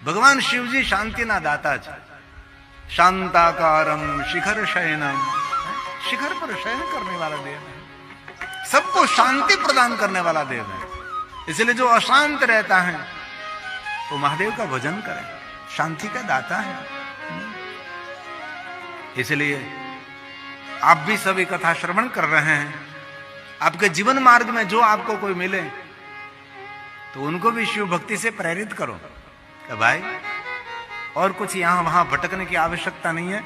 भगवान शिव जी शांति ना दाता है। शांताकारम शिखर शयनम, शिखर पर शयन करने वाला देव है, सबको शांति प्रदान करने वाला देव है। इसलिए जो अशांत रहता है वो महादेव का भजन करे, शांति का दाता है। इसलिए आप भी सभी कथा श्रवण कर रहे हैं, आपके जीवन मार्ग में जो आपको कोई मिले तो उनको भी शिव भक्ति से प्रेरित करो कि भाई और कुछ यहां वहां भटकने की आवश्यकता नहीं है।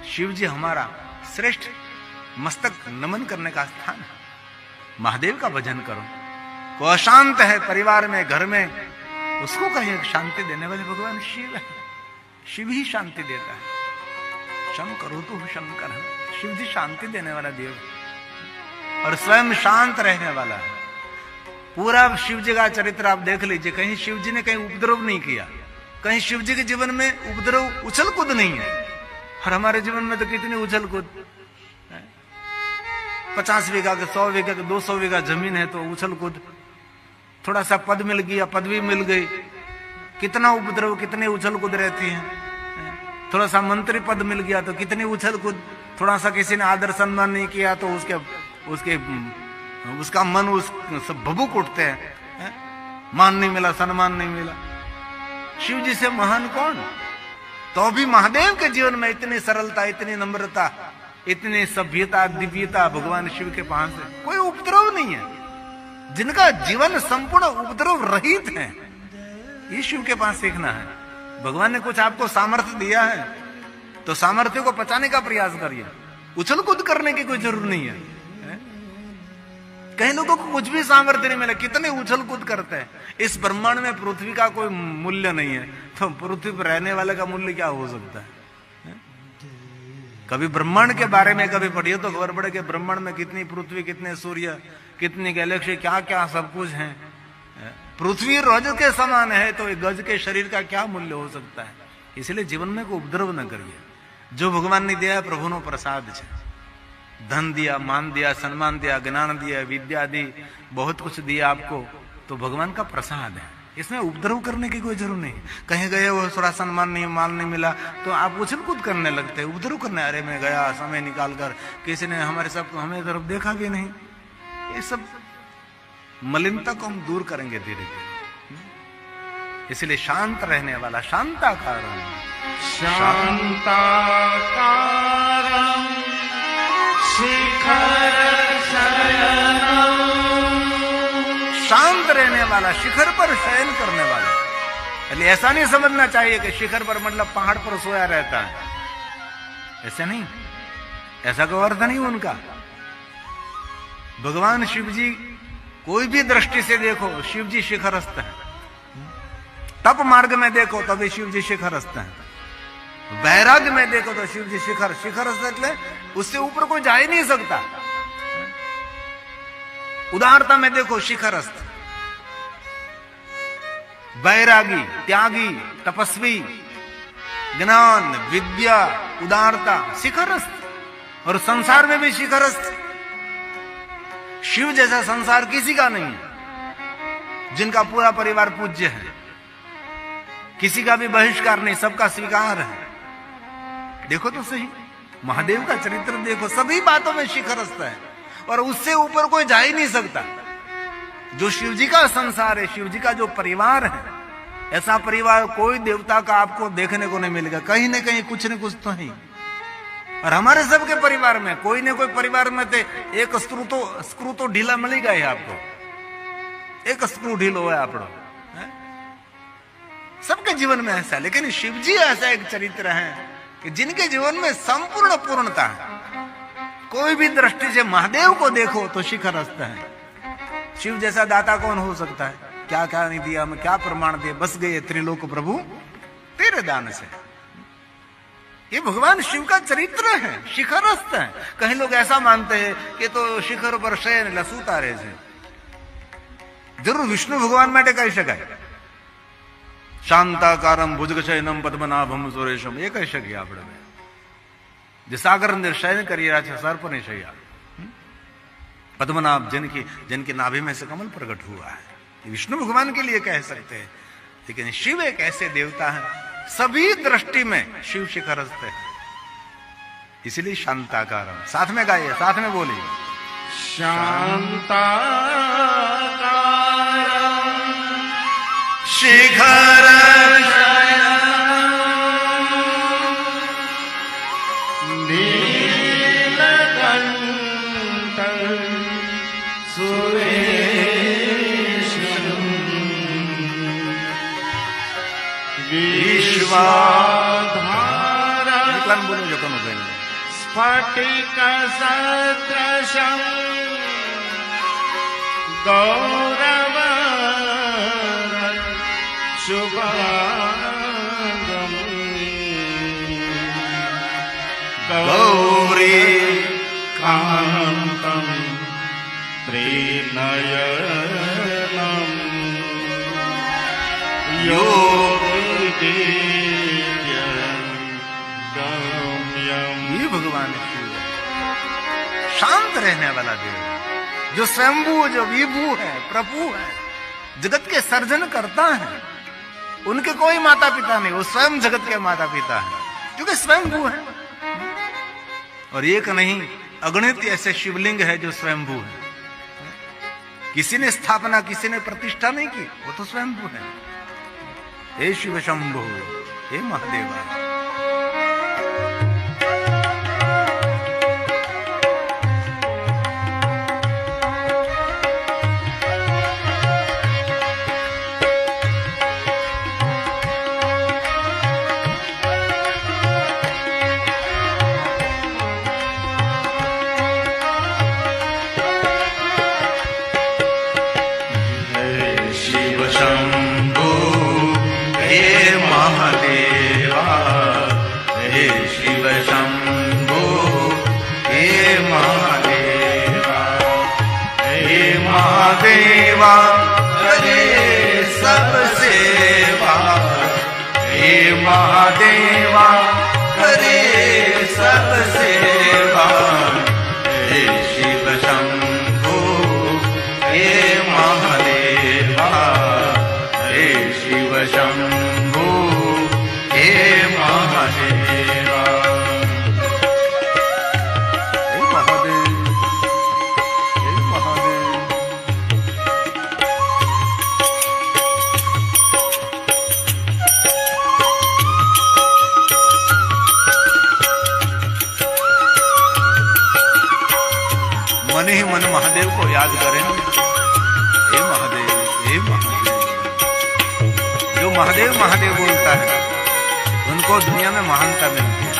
शिव जी हमारा श्रेष्ठ मस्तक नमन करने का स्थान है। महादेव का भजन करो। को अशांत है परिवार में, घर में, उसको कहीं शांति देने वाले भगवान शिव है। शिव ही शांति देता है। शम करो तो शंकर है, शिव जी शांति देने वाला देव और स्वयं शांत रहने वाला है। पूरा शिव जी का चरित्र आप देख लीजिए, कहीं शिव जी ने कहीं उपद्रव नहीं किया, कहीं शिव जी के जीवन में उपद्रव उछल कूद नहीं है। और हमारे जीवन में तो कितनी उछल कूद, 50 बीघा के 100 बीघा के 200 बीघा जमीन है तो उछल कूद, थोड़ा सा पद मिल गया, पदवी मिल गई, कितना उपद्रव, कितनी उछल कूद रहती है। थोड़ा सा मंत्री पद मिल गया तो कितनी उछल कूद, थोड़ा सा किसी ने आदर सम्मान नहीं किया तो उसका मन सब भभूक उठते हैं। मान नहीं मिला, सम्मान नहीं मिला। शिव जी से महान कौन? तो भी महादेव के जीवन में इतनी सरलता, इतनी नम्रता, इतनी सभ्यता, दिव्यता भगवान शिव के पास है। कोई उपद्रव नहीं है, जिनका जीवन संपूर्ण उपद्रव रहित है, ये शिव के पास सीखना है। भगवान ने कुछ आपको सामर्थ्य दिया है तो सामर्थ्य को पचाने का प्रयास करिए। उछल कूद करने की कोई जरूरत नहीं है। कई लोगों को कुछ भी सामर्थ्य नहीं मिला, कितने उछल कूद करते हैं। इस ब्रह्मांड में पृथ्वी का कोई मूल्य नहीं है तो पृथ्वी पर रहने वाले का मूल्य क्या हो सकता है? कभी ब्रह्मांड के बारे में कभी पढ़िए तो खबर पड़े कि ब्रह्मांड में कितनी पृथ्वी, कितने सूर्य, कितनी गैलेक्सी, क्या क्या सब कुछ है। पृथ्वी रोज के समान है तो गज के शरीर का क्या मूल्य हो सकता है? इसलिए जीवन में कोई उपद्रव न करिए। जो भगवान ने दिया है प्रभु नो प्रसाद है। धन दिया, मान दिया, सम्मान दिया, ज्ञान दिया, विद्या दी, बहुत कुछ दिया आपको, तो भगवान का प्रसाद है। इसमें उपद्रव करने की कोई जरूरत नहीं। कहीं गए वो थोड़ा सम्मान नहीं, मान नहीं मिला तो आप उछल कूद करने लगते, उपद्रव करने। अरे मैं गया समय निकाल कर, किसी ने हमें तरफ देखा भी नहीं। ये सब मलिनता को हम दूर करेंगे धीरे धीरे। इसलिए शांत रहने वाला, शांताकारम, शांताकारम शिखर शयनम, शांत रहने वाला, शिखर पर शयन करने वाला। इसलिए ऐसा नहीं समझना चाहिए कि शिखर पर मतलब पहाड़ पर सोया रहता है, ऐसे नहीं, ऐसा कोई अर्थ नहीं उनका। भगवान शिव जी कोई भी दृष्टि से देखो, शिव जी शिखरस्थ है। तप मार्ग में देखो तभी शिव जी शिखरस्थ है। वैराग्य में देखो तो शिव जी शिखरस्थ, એટલે उससे ऊपर कोई जा ही नहीं सकता। उदारता में देखो शिखरस्थ, वैरागी, त्यागी, तपस्वी, ज्ञान, विद्या, उदारता, शिखरस्थ। और संसार में भी शिखरस्थ। शिव जैसा संसार किसी का नहीं है, जिनका पूरा परिवार पूज्य है, किसी का भी बहिष्कार नहीं, सबका स्वीकार है। देखो तो सही, महादेव का चरित्र देखो, सभी बातों में शिखरस्थ है और उससे ऊपर कोई जा ही नहीं सकता। जो शिव जी का संसार है, शिव जी का जो परिवार है, ऐसा परिवार कोई देवता का आपको देखने को नहीं मिलेगा। कहीं न कहीं कुछ न कुछ तो है। और हमारे सबके परिवार में कोई न कोई परिवार में थे एक स्क्रू तो ढीला मिलेगा ही आपको, एक स्क्रू ढीलो है आपको। सबके जीवन में ऐसा है, लेकिन शिव जी ऐसा एक चरित्र है कि जिनके जीवन में संपूर्ण पूर्णता है। कोई भी दृष्टि से महादेव को देखो तो शिखरस्थ है। शिव जैसा दाता कौन हो सकता है? क्या क्या नहीं दिया, हमें क्या प्रमाण दिए, बस गए त्रिलोक प्रभु तेरे दान से। ये भगवान शिव का चरित्र है, शिखरस्थ है। कहीं लोग ऐसा मानते हैं कि तो शिखर पर शयन लसूता रहे છે। जरूर विष्णु भगवान માટે કહી શકાય, શાંતાકારમ ભુજગશયનમ પદ્મનાભમ સુરેશમ, એ કહી શકીએ આપણે। જે સાગર અંદર શયન કરી રહ્યા છે, સર્પની શૈયા, पद्मनाभ जिनकी नाभि में से कमल प्रकट हुआ है, ये विष्णु भगवान के लिए कह सकते हैं। लेकिन शिव एक ऐसे देवता है, सभी दृष्टि में शिव शिखरस्थ है, इसलिए शांताकारम। साथ में गाइए, साथ में बोलिए, शांताकारं शिखर नीलकण्ठं सुरेशं विश्वाधारं विकलन बोलो जो कौन उभे स्फटिकसदृशं गौरवं शुभांगं गौरी कान्तं त्रिनयनं योगिदिव्यं गम्यं। ये भगवान शिव है, शांत रहने वाला देव, जो स्वयंभू, जो विभू है, प्रभु है, जगत के सर्जन करता है। उनके कोई माता पिता नहीं, वो स्वयं जगत के माता पिता है, क्योंकि स्वयंभू है। और एक नहीं, अगणित ऐसे शिवलिंग है जो स्वयंभू है, किसी ने स्थापना, किसी ने प्रतिष्ठा नहीं की, वो तो स्वयंभू है। हे शिव शंभु, हे महादेवा। देवा करे सब सेवा, हे महादेवा करे सब सेवा, हे शिव शंभो हे महादेवा, हे शिव शंभो हे महादेवा। मन ही मन महादेव को याद करें, हे महादेव, हे महादेव। जो महादेव महादेव बोलता है उनको दुनिया में महानता मिलती है।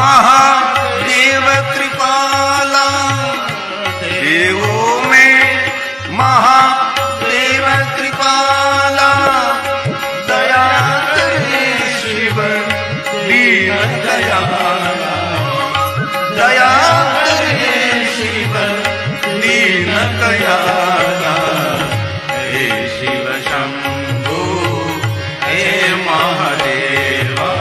महादेव कृपाला, देवों में महादेव कृपाला, दया करे शिव दीन दयाला, दया करे शिव दीन दयाला, हे शिव शंभो हे महादेवा,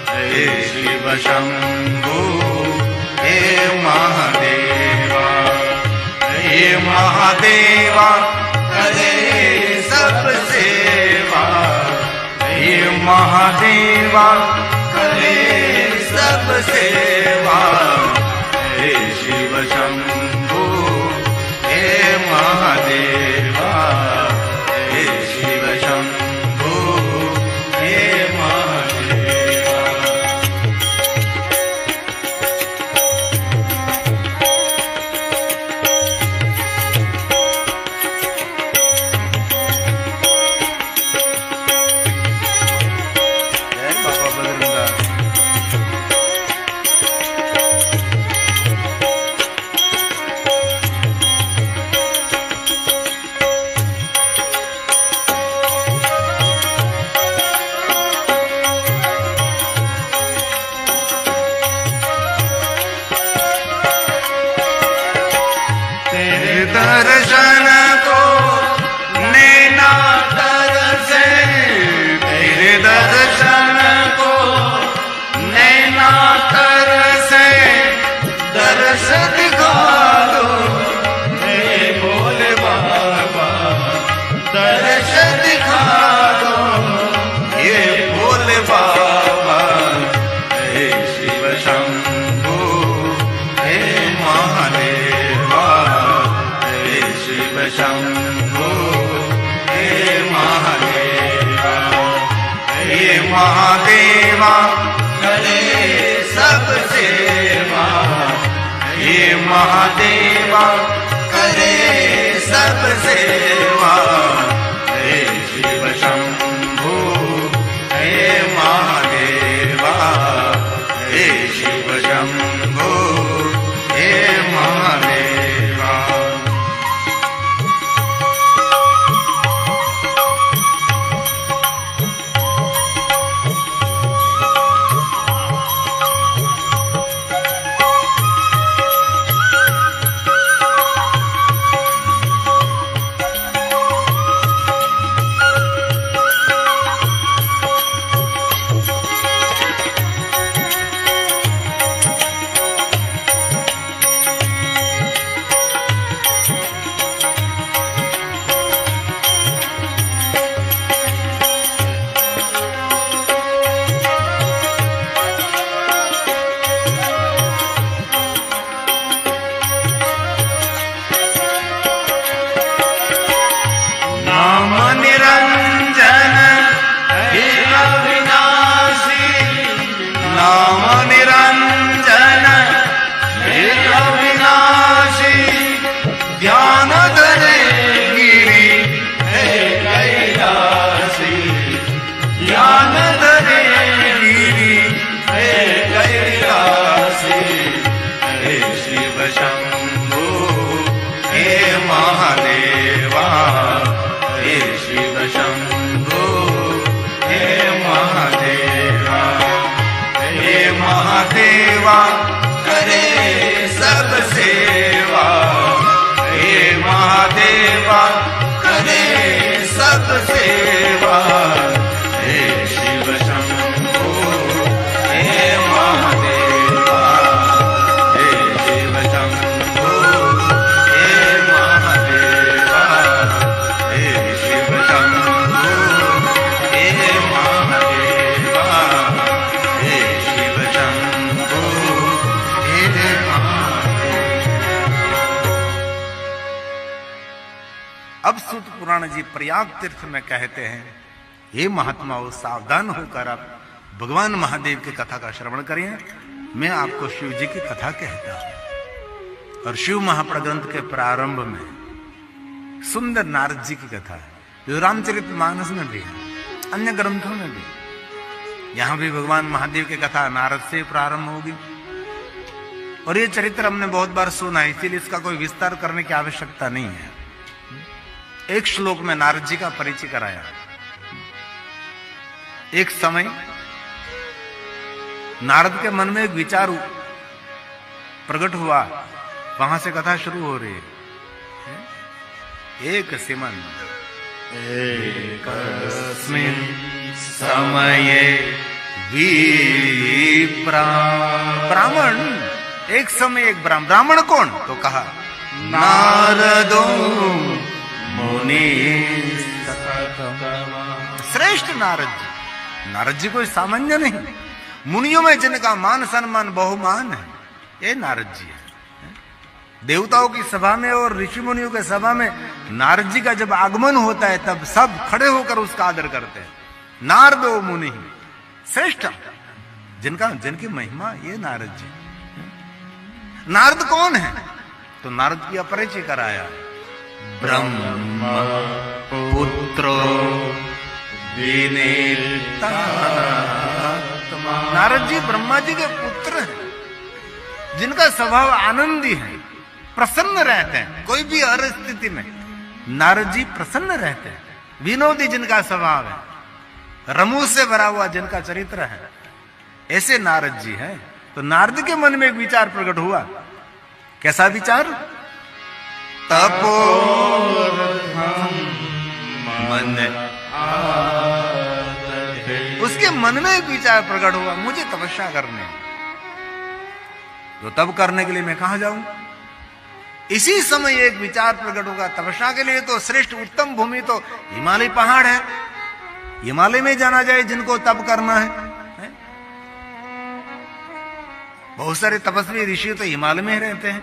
हे शिव शंभो हे महादेवा, हे महादेवा करे सब सेवा, हे महादेवा करे सब सेवा, हे शिव शंभो हे महादेवा, हे शिव शंभो हे महादेवा। दर्शन को नैना तरसे, तेरे दर्शन को नैना तरसे, दर्श दिखा दो हे भोले बाबा, दर्श दिखा दो ये भोले बाबा। हे शिव शंभो हे महादेवा, हे शिव शंभो हे महादेवा, हे महादेवा करे सब सेवा, हे महादेवा करे सब सेवा। हे शिव शंभो हे महादेवा, हे शिव शंभो हे महादेवा। नाम निरंजन हे अविनाशी, नाम निरंजन हे अविनाशी, ध्यान धरे गिरि हे कैलासी, ध्यान धरे गिरि हे कैलासी। हे शिव शंभो हे महादेवा, हे शिव शंभो हे महादेवा, हे महादेवा करे सब सेवा, हे महादेवा करे सब सेवा। हे शिव शंभो हे महादेवा, हे शिव शंभो हे महादेवा, हे शिव शंभो हे महादेवा, हे शिव शंभो हे महादेवा। अब सूत पुराण जी प्रयाग तीर्थ में कहते हैं, हे महात्माओं सावधान होकर आप भगवान महादेव की कथा का श्रवण करिए। मैं आपको शिव जी की कथा कहता हूं। और शिव महाप्रग्रंथ के प्रारंभ में सुंदर नारद जी की कथा है, जो रामचरितमानस में भी है, अन्य ग्रंथों में भी। यहां भी भगवान महादेव की कथा नारद से प्रारंभ होगी। और ये चरित्र हमने बहुत बार सुना है, इसीलिए इसका कोई विस्तार करने की आवश्यकता नहीं है। एक श्लोक में नारद जी का परिचय कराया। एक समय नारद के मन में एक विचार प्रकट हुआ, वहां से कथा शुरू हो रही है। एक सिमन एकस्मिन् समये ब्राह्मण, एक समय एक ब्राह्मण कौन? तो कहा नारदो मुनि, श्रेष्ठ नारद जी। नारद जी कोई सामान्य नहीं, मुनियों में जिनका मान सम्मान बहुमान है, ये नारद जी है। देवताओं की सभा में और ऋषि मुनियों के सभा में नारद जी का जब आगमन होता है, तब सब खड़े होकर उसका आदर करते हैं। नारदो मुनि, श्रेष्ठ जिनकी महिमा, ये नारद जी। नारद कौन है? तो नारद की अपरिचय कराया। ब्रह्म पुत्रो विनीतात्मा, नारद जी ब्रह्मा जी के पुत्र हैं, जिनका स्वभाव आनंदी है, प्रसन्न रहते हैं। कोई भी हर स्थिति में नारद जी प्रसन्न रहते हैं। विनोदी जिनका स्वभाव है, रमू से भरा हुआ जिनका चरित्र है, ऐसे नारद जी हैं। तो नारद के मन में एक विचार प्रकट हुआ। कैसा विचार? तपोर्थम मन उसके मन में एक विचार प्रकट हुआ, मुझे तपस्या करने, तो तब करने के लिए मैं कहां जाऊं? इसी समय एक विचार प्रकट होगा, तपस्या के लिए तो श्रेष्ठ उत्तम भूमि तो हिमालय पहाड़ है, हिमालय में जाना जाए जिनको तप करना है। बहुत सारे तपस्वी ऋषि तो हिमालय में रहते हैं,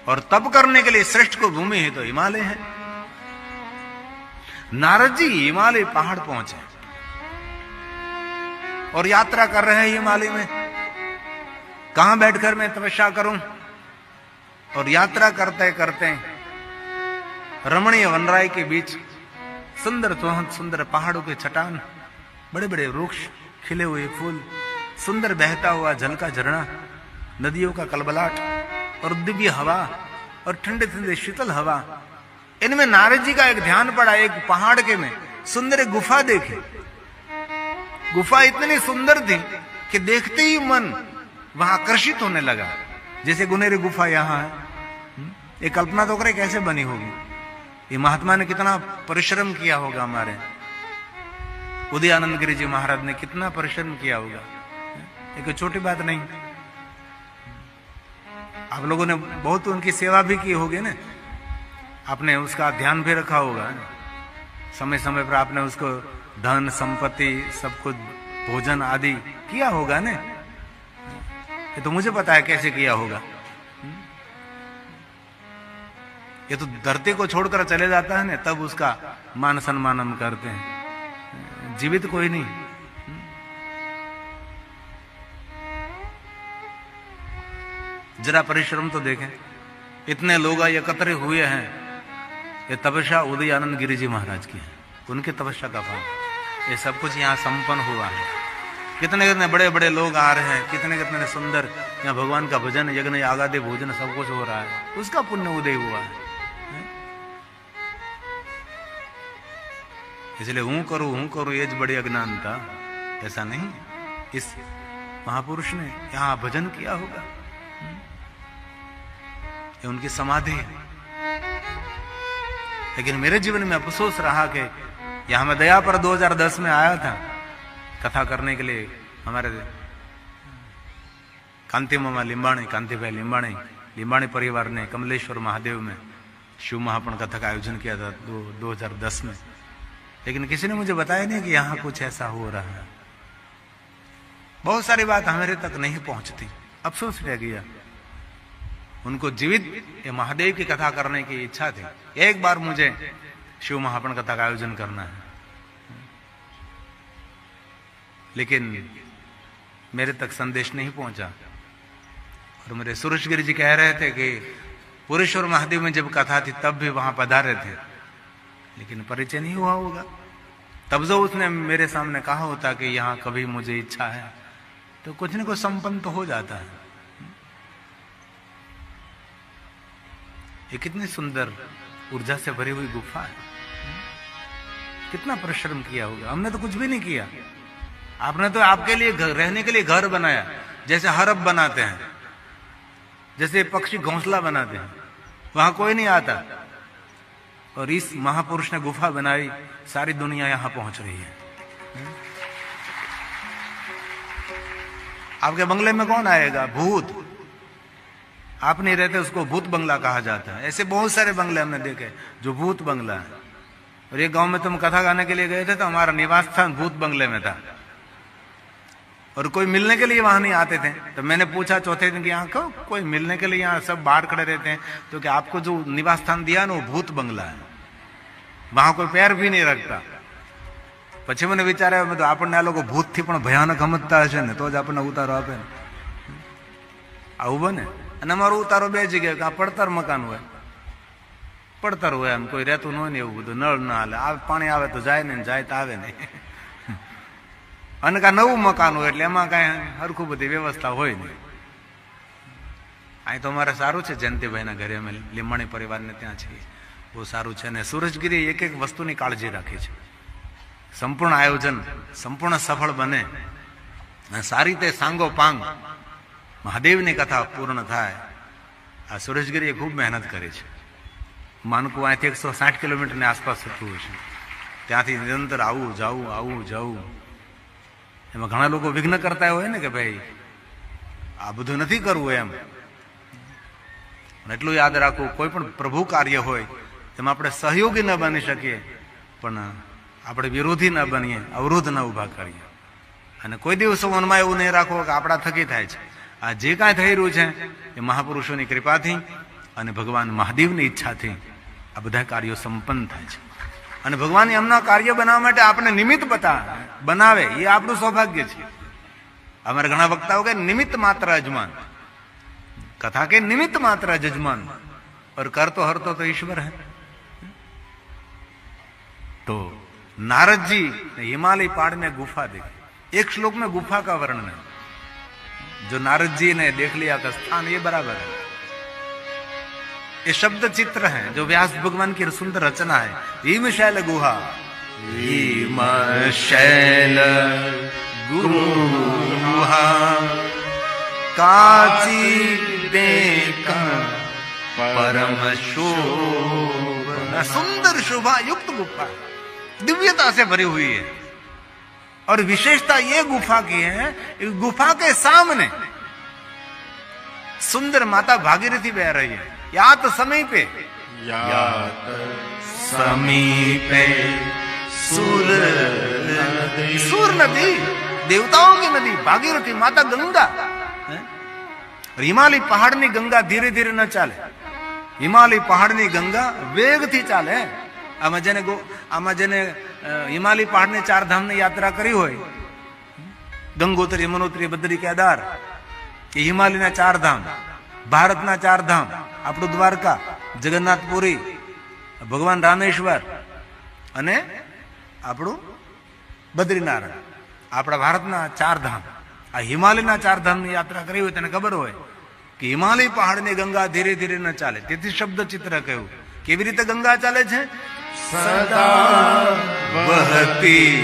और तप करने के लिए श्रेष्ठ को भूमि है तो हिमालय है। नारद जी हिमालय पहाड़ पहुंचे और यात्रा कर रहे हैं हिमालय में, कहां बैठकर मैं तपस्या करूं? और यात्रा करते करते रमणीय वनराय के बीच सुंदर सुंदर पहाड़ों के चट्टान, बड़े बड़े वृक्ष, खिले हुए फूल, सुंदर बहता हुआ जल का झरना, नदियों का कलबलाट और दिव्य हवा और ठंडे ठंडे शीतल हवा, इनमें नारद जी का एक ध्यान पड़ा। एक पहाड़ के में सुंदर एक गुफा देखी, गुफा इतनी सुंदर थी कि देखते ही मन वहां आकर्षित होने लगा, जैसे गुनेरी गुफा यहां है। ये कल्पना तो करे कैसे बनी होगी, ये महात्मा ने कितना परिश्रम किया होगा, हमारे उदयानंद गिरी जी महाराज ने कितना परिश्रम किया होगा, ये कोई छोटी बात नहीं। आप लोगों ने बहुत उनकी सेवा भी की होगी ना, आपने उसका ध्यान भी रखा होगा, समय समय पर आपने उसको धन संपत्ति सब कुछ भोजन आदि किया होगा ना, ये तो मुझे पता है कैसे किया होगा। ये तो धरती को छोड़कर चले जाता है ना, तब उसका मान सम्मान हम करते हैं, जीवित कोई नहीं। जरा परिश्रम तो देखें, इतने लोग एकत्र हुए हैं, ये तपस्या उदयानंद गिरी जी महाराज की है, उनकी तपस्या का फल ये सब कुछ यहाँ संपन्न हुआ है। कितने कितने बड़े बड़े लोग आ रहे हैं, कितने कितने सुंदर यहाँ भगवान का भजन यज्ञ आगादे भोजन सब कुछ हो रहा है, उसका पुण्य उदय हुआ है। इसलिए हूं करूं ये बड़ी अज्ञानता, ऐसा नहीं। इस महापुरुष ने यहाँ भजन किया होगा, ये उनकी समाधि है। लेकिन मेरे जीवन में अफसोस रहा कि यहां मैं दया पर 2010 में आया था कथा करने के लिए, हमारे कांति मामा लिंबाणी, कांति भाई लिंबाणी परिवार ने कमलेश्वर महादेव में शिव महापुराण कथा का आयोजन किया था 2010 में। लेकिन किसी ने मुझे बताया नहीं कि यहां कुछ ऐसा हो रहा है। बहुत सारी बात हमारे तक नहीं पहुंचती, अफसोस रह गया। उनको जीवित ये महादेव की कथा करने की इच्छा थी, एक बार मुझे शिव महापुराण कथा का आयोजन करना है, लेकिन मेरे तक संदेश नहीं पहुंचा। और मेरे सुरेश गिरी जी कह रहे थे कि पुरेश्वर महादेव में जब कथा थी तब भी वहां पधारे थे, लेकिन परिचय नहीं हुआ होगा। तब जो उसने मेरे सामने कहा होता कि यहाँ कभी मुझे इच्छा है, तो कुछ न कुछ संपन्न तो हो जाता है। ये कितनी सुंदर ऊर्जा से भरी हुई गुफा है, कितना परिश्रम किया होगा। हमने तो कुछ भी नहीं किया, आपने तो आपके लिए रहने के लिए घर बनाया, जैसे हरब बनाते हैं, जैसे पक्षी घोंसला बनाते हैं, वहां कोई नहीं आता। और इस महापुरुष ने गुफा बनाई, सारी दुनिया यहां पहुंच रही है। आपके बंगले में कौन आएगा? भूत। आप नहीं रहते, उसको भूत बंगला कहा जाता है। ऐसे बहुत सारे बंगले हमने देखे जो भूत बंगला है। और एक गांव में तुम कथा गाने के लिए गए थे तो हमारा निवास स्थान भूत बंगले में था, और कोई मिलने के लिए वहां नहीं आते थे। तो मैंने पूछा चौथे दिन कि यहाँ क्यों कोई मिलने के लिए यहाँ सब बाहर खड़े रहते हैं? तो कि आपको जो निवास स्थान दिया ना वो भूत बंगला है, वहां कोई पैर भी नहीं रखता। પછી મને વિચાર આવ્યો, તો આપણને આ લોકો ભૂતથી પણ ભયાનક સમજતા હશે ને, તો જ આપણને ઉતારો આપે ને, આવું બને। અને અમારો ઉતારો બે જગ્યાએ, કાં પડતર મકાન હોય, પડતર હોય, એમ કોઈ રહેતું ન હોય ને, એવું બધું નળ ના હાલે, પાણી આવે તો જાય ને, જાય તો આવે નહીં। અને કાં નવું મકાન હોય એટલે એમાં કાંઈ હરખું બધી વ્યવસ્થા હોય નહીં। અહીં તો અમારે સારું છે, જયંતિભાઈના ઘરે અમે લીંબાણી પરિવારને ત્યાં છીએ, બહુ સારું છે। અને સૂરજગીરી એક એક વસ્તુની કાળજી રાખે છે, સંપૂર્ણ આયોજન સંપૂર્ણ સફળ બને, સારી રીતે સાંગો પાંગ મહાદેવની કથા પૂર્ણ થાય। આ સુરેશગીરીએ ખૂબ મહેનત કરી છે। માનકું અહીંથી 160 કિલોમીટરની આસપાસ થતું હોય છે. ત્યાંથી નિરંતર આવું જવું. એમાં ઘણા લોકો વિઘ્ન કરતા હોય ને કે ભાઈ આ બધું નથી કરવું એમ. એટલું યાદ રાખવું, કોઈ પણ પ્રભુ કાર્ય હોય તેમાં આપણે સહયોગી ન બની શકીએ, પણ આપણે વિરોધી ન બનીએ, અવરોધ ન ઉભા કરીએ. અને કોઈ દિવસો મનમાં એવું નહીં રાખવો કે આપણા થકી થાય છે. આ જે કાંઈ થઈ રહ્યું છે એ મહાપુરુષોની કૃપાથી અને ભગવાન મહાદેવની ઈચ્છાથી આ બધા કાર્યો સંપન્ન થાય છે. અને ભગવાન એમના કાર્ય બનાવવા માટે આપણે નિમિત્ત બનાવે એ આપણું સૌભાગ્ય છે. અમારે ઘણા વક્તાઓ કે નિમિત્ત માત્ર અજમાન, कथा के निमित्त मात्र जजमान और कर तो हर तो ईश्वर है. तो नारद जी ने हिमालय पहाड़ में गुफा देखी. एक श्लोक में गुफा का वर्णन है. जो नारद जी ने देख लिया का स्थान ये बराबर है. ये शब्द चित्र है जो व्यास भगवान की सुंदर रचना है. हिमशैल गुहा, हिमशैल गुहा काची परम शोभा, सुंदर शोभा युक्त गुफा, दिव्यता से भरी हुई है. और विशेषता ये गुफा की है, गुफा के सामने सुंदर माता भागीरथी बह रही है. यात समीपे सूर नदी, देवताओं की नदी भागीरथी माता गंगा. हिमालय पहाड़नी गंगा धीरे धीरे न चाले. हिमालय पहाड़नी गंगा वेग थी चाले. आमा जेने हिमालय पहाड़ने 4 धाम ने यात्रा करी होय, गंगोत्री, यमुनोत्री, बद्री, केदार, ये हिमालयना 4 धाम, भारतना 4 धाम, આપણું દ્વારકા, જગન્નાથપુરી, ભગવાન રામેશ્વર અને આપણું બદ્રીનારાયણ, આપણા ભારતના 4 ધામ. આ હિમાલયના 4 ધામની યાત્રા કરી હોય તેને ખબર હોય કે હિમાલય પહાડની ગંગા ધીરે ધીરે ન ચાલે. તેથી શબ્દ ચિત્ર કહ્યું. કેવી રીતે ગંગા ચાલે છે? સદા વહતી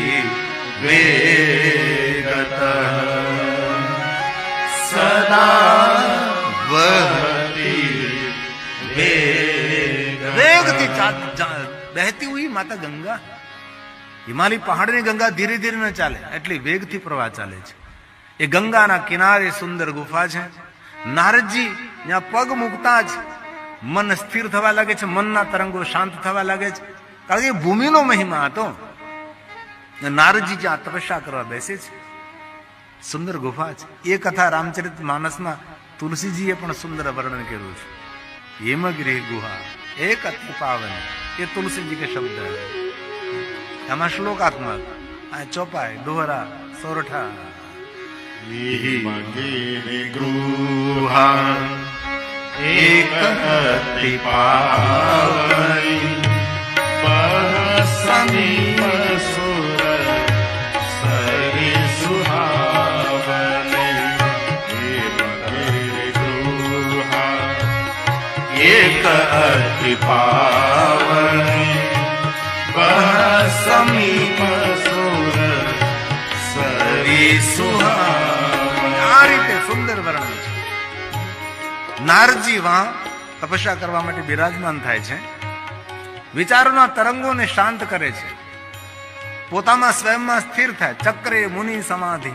વેગત, સદા વહતી વેગથી બહેતી હુઈ માતા ગંગા. હિમાલય પહાડની ગંગા ધીરે ધીરે ન ચાલે, એટલી વેગથી પ્રવાહ ચાલે છે. એ ગંગાના કિનારે સુંદર ગુફા છે. નારદજી ત્યાં પગ મૂકતા જ મન સ્થિર થવા લાગે છે, મનના તરંગો શાંત થવા લાગે છે. કારણ કે ભૂમિનો મહિમા હતો. નારદજી જ્યાં તપસ્યા કરવા બેસે છે, સુંદર ગુફા છે. એ કથા રામચરિત માનસમાં તુલસીજીએ પણ સુંદર વર્ણન કર્યું છે. હેમગીરી ગુહા એક અતિ પાવન, એ તુલસીજી કે શબ્દ है. આમાં શ્લોકાત્મક, આ ચોપાઈ, દોહરા, સોરઠા. हिमगिरि गुहा एक अति पावनी, बह समीप सुर सरि सुहावनी. हिमगिरि गुहा एक अति पावनी, बह समीप सुर सरि सुहावनी. આ રીતે સુંદર વર્ણન છે. નારદજી વહાં તપસ્યા કરવા માટે બિરાજમાન થાય છે. વિચારોના તરંગોને શાંત કરે છે. પોતામાં સ્વયંમાં સ્થિર થાય. ચક્રે મુનિ સમાધિ.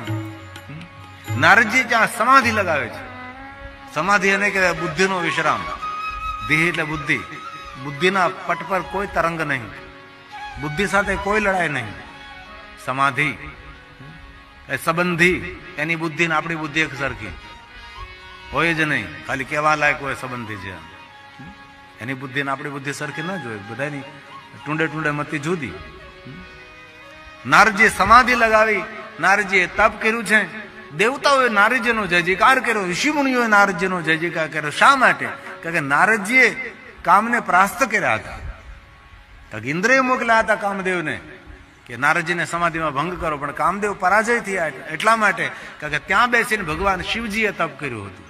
નારદજી ત્યાં સમાધિ લગાવે છે. સમાધિ એને કહેવાય બુદ્ધિનો વિશ્રામ. દેહ એટલે બુદ્ધિ. બુદ્ધિના પટ પર કોઈ તરંગ નહીં, બુદ્ધિ સાથે કોઈ લડાઈ નહીં. સમાધિ એ સંબંધી, એની બુદ્ધિ ને આપણી બુદ્ધિ એક સરખી હોય જ નહીં. ખાલી કહેવા લાયક હોય સંબંધી છે. એની બુદ્ધિ ને આપણી બુદ્ધિ સરખી ન જોઈએ. બધાની ટુંડે ટુંડે મતી જુદી. નારદજીએ સમાધિ લગાવી, નારદજીએ તપ કર્યું છે. દેવતાઓએ નારદજીનો જય જયકાર કર્યો, ઋષિ મુનિઓએ નારદજીનો જય જયકાર કર્યો. શા માટે? કારણ કે નારદજીએ કામને પ્રાસ્ત કર્યા હતા. કારણ કે ઇન્દ્રએ મોકલ્યા હતા કામદેવને કે નારદજીને સમાધિમાં ભંગ કરો, પણ કામદેવ પરાજય થયા. એટલા માટે કારણ કે ત્યાં બેસીને ભગવાન શિવજીએ તપ કર્યું હતું.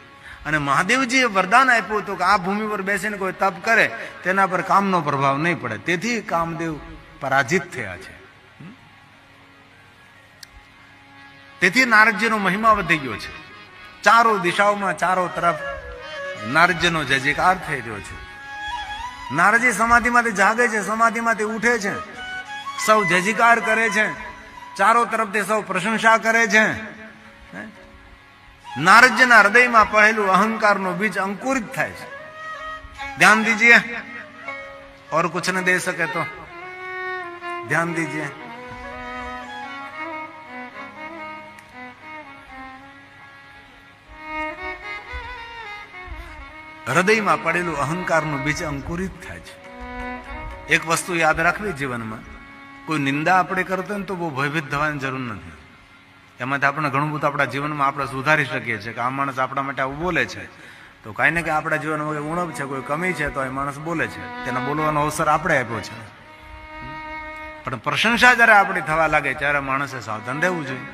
અને મહાદેવજીએ વરદાન આપ્યું હતું કે આ ભૂમિ પર બેસીને કોઈ તપ કરે તેના પર કામનો પ્રભાવ નહીં પડે. તેથી કામદેવ પરાજિત થયા છે. તેથી નારદજીનો મહિમા વધી ગયો છે. ચારો દિશાઓમાં ચારો તરફ નારદજીનો જય જયકાર થઈ રહ્યો છે. નારદજી સમાધિમાંથી જાગે છે, સમાધિમાંથી ઉઠે છે, સૌ જયજયકાર કરે છે, ચારો તરફથી સૌ પ્રશંસા કરે છે. નારદજીના હૃદયમાં પહેલું અહંકારનું બીજ અંકુરિત થાય છે. ધ્યાન દીजिए, और कुछ न दे सके तो ध्यान दीजिए. હૃદયમાં પડેલું અહંકારનું બીજ અંકુરિત થાય છે. એક વસ્તુ યાદ રાખવી જીવનમાં, કોઈ નિંદા આપણે કરતા ને તો બહુ ભયભીત થવાની જરૂર નથી. એમાંથી આપણે ઘણું બધું આપણા જીવનમાં આપણે સુધારી શકીએ છીએ કે આ માણસ આપણા માટે આવું બોલે છે તો કાંઈ ને કાંઈ આપણા જીવનમાં કોઈ ઉણપ છે, કોઈ કમી છે તો એ માણસ બોલે છે, તેને બોલવાનો અવસર આપણે આપ્યો છે. પણ પ્રશંસા જ્યારે આપણી થવા લાગે ત્યારે માણસે સાવધાન રહેવું જોઈએ.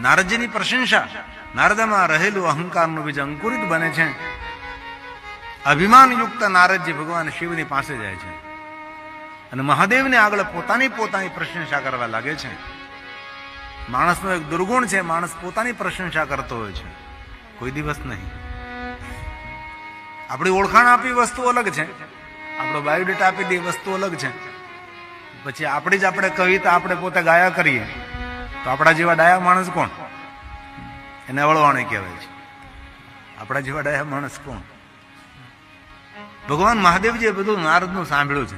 નારદજીની પ્રશંસા, નારદમાં રહેલું અહંકારનું બીજ અંકુરિત બને છે. અભિમાનયુક્ત નારદજી ભગવાન શિવની પાસે જાય છે અને મહાદેવને આગળ પોતાની પ્રશંસા કરવા લાગે છે. માણસનો એક દુર્ગુણ છે, માણસ પોતાની પ્રશંસા કરતો હોય છે, કોઈ દિવસ નહીં. આપણી ઓળખાણ આપી વસ્તુ અલગ છે, આપણો બાયોડેટા આપી દે વસ્તુ અલગ છે. પછી આપણી જ આપણે કવિતા આપણે પોતે ગાયા કરીએ તો આપણા જેવા ડાયા માણસ કોણ? એને અવળવાણી કહેવાય છે. આપણા જેવા ડાયા માણસ કોણ? ભગવાન મહાદેવજીએ બધું નારદનું સાંભળ્યું છે,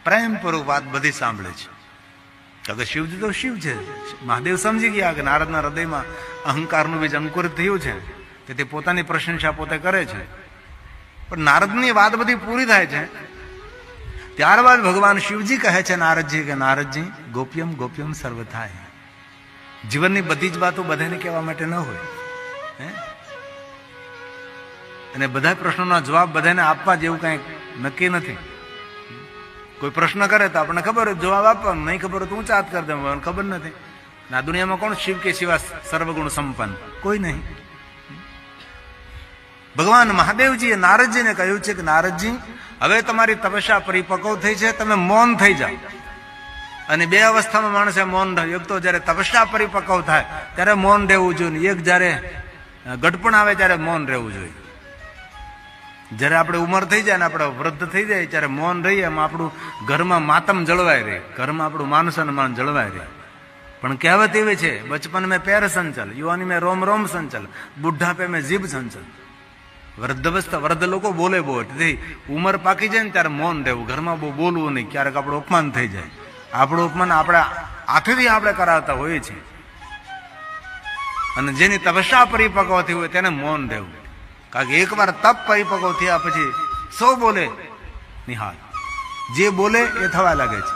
પ્રેમપૂર્વક વાત બધી સાંભળે છે. કારણ કે શિવજી તો શિવ છે. મહાદેવ સમજી ગયા કે નારદના હૃદયમાં અહંકારનું બીજ અંકુરિત થયું છે, તેથી પોતાની પ્રશંસા પોતે કરે છે. પણ નારદની વાત બધી પૂરી થાય છે, ત્યારબાદ ભગવાન શિવજી કહે છે નારદજી કે નારદજી ગોપ્યમ ગોપ્યમ સર્વથાય. જીવનની બધી જ વાતો બધાને કહેવા માટે ન હોય, અને બધા પ્રશ્નોના જવાબ બધાને આપવા જેવું કંઈ નક્કી નથી. કોઈ પ્રશ્ન કરે તો આપણને ખબર હોય જવાબ આપવાનો, નહીં ખબર હોય તો ઊંચા હાથ કરી દેવાનો, ખબર નથી. આ દુનિયામાં કોણ શિવ કે સિવા સર્વગુણ સંપન્ન? કોઈ નહીં. ભગવાન મહાદેવજીએ નારદજીને કહ્યું છે કે નારદજી હવે તમારી તપસ્યા પરિપક્વ થઈ છે, તમે મૌન થઈ જાઓ. અને બે અવસ્થામાં માણસે મૌન રહ્યું. એક તો જયારે તપસ્યા પરિપક્વ થાય ત્યારે મૌન રહેવું જોઈએ, એક જયારે ગઢપણ આવે ત્યારે મૌન રહેવું જોઈએ. જયારે આપણે ઉંમર થઈ જાય ને આપણે વૃદ્ધ થઈ જાય ત્યારે મૌન રહીએ, એમાં આપણું ઘરમાં માતમ જળવાય રહે, ઘરમાં આપણું માન સન્માન જળવાય રહે. પણ કહેવત એવી છે, બચપન મેં પેર સંચલ, યુવાની મેં રોમ રોમ સંચલ, બુઢાપે મેં જીભ સંચલ. વૃદ્ધાવસ્થા વૃદ્ધ લોકો બોલે બહુ, તેથી ઉંમર પાકી જાય ને ત્યારે મૌન રહેવું, ઘરમાં બહુ બોલવું નહીં, ક્યારેક આપણું અપમાન થઈ જાય. આપણું અપમાન આપણા હાથેથી આપણે કરાવતા હોઈએ છીએ. અને જેની તપસ્યા પરિપક્વ થઈ હોય તેને મૌન રહેવું. કારણ કે એકવાર તપ પરિપક્વ થયા પછી સૌ બોલે નિહાલ, જે બોલે એ થવા લાગે છે.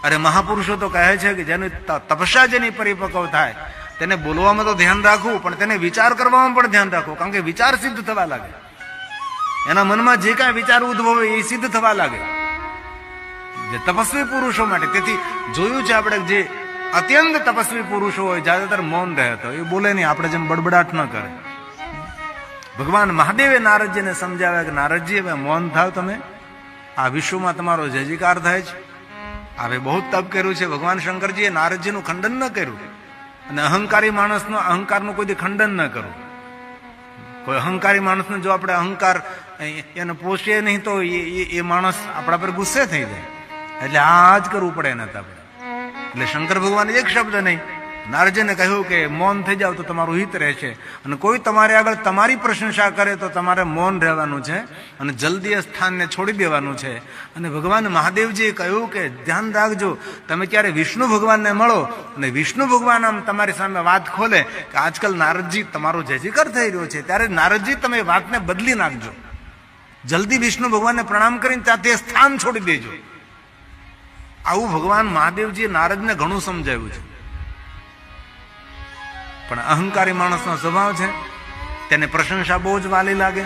અરે મહાપુરુષો તો કહે છે કે જેની તપસ્યા જેની પરિપક્વ થાય તેને બોલવામાં તો ધ્યાન રાખવું, પણ તેને વિચાર કરવામાં પણ ધ્યાન રાખવું. કારણ કે વિચાર સિદ્ધ થવા લાગે, એના મનમાં જે કાંઈ વિચાર ઉદ્ભવે એ સિદ્ધ થવા લાગે, જે તપસ્વી પુરુષો માટે. તેથી જોયું છે આપણે જે અત્યંત તપસ્વી પુરુષો હોય જ્યાદાતર મૌન રહે, તો એ બોલે નહીં, આપણે જેમ બડબડાટ ન કરે. ભગવાન મહાદેવે નારદજીને સમજાવ્યા કે નારદજી હવે મૌન થાવ, તમે આ વિશ્વમાં તમારો જય જયકાર થાય છે. હવે બહુ તપ કર્યું છે. ભગવાન શંકરજીએ નારદજીનું ખંડન ન કર્યું, અને અહંકારી માણસનો અહંકારનું કોઈ ખંડન ન કરવું. કોઈ અહંકારી માણસને જો આપણે અહંકાર એને પોષીએ નહીં તો એ માણસ આપણા પર ગુસ્સે થઈ જાય. એટલે આ જ કરવું પડે એને આપણે. એટલે શંકર ભગવાને એક શબ્દ નહીં, નારદજીને કહ્યું કે મૌન થઈ જાવ તો તમારું હિત રહેશે. અને કોઈ તમારે આગળ તમારી પ્રશંસા કરે તો તમારે મૌન રહેવાનું છે અને જલ્દી એ સ્થાનને છોડી દેવાનું છે. અને ભગવાન મહાદેવજીએ કહ્યું કે ધ્યાન રાખજો, તમે ક્યારે વિષ્ણુ ભગવાનને મળો અને વિષ્ણુ ભગવાન આમ તમારી સામે વાત ખોલે કે આજકાલ નારદજી તમારો જય જયકાર થઈ રહ્યો છે, ત્યારે નારદજી તમે વાતને બદલી નાખજો, જલ્દી વિષ્ણુ ભગવાનને પ્રણામ કરીને ત્યાંથી સ્થાન છોડી દેજો. આવું ભગવાન મહાદેવજીએ નારદને ઘણું સમજાવ્યું છે. પણ અહંકારી માણસનો સ્વભાવ છે, તેને પ્રશંસા બહુ જ વાલી લાગે.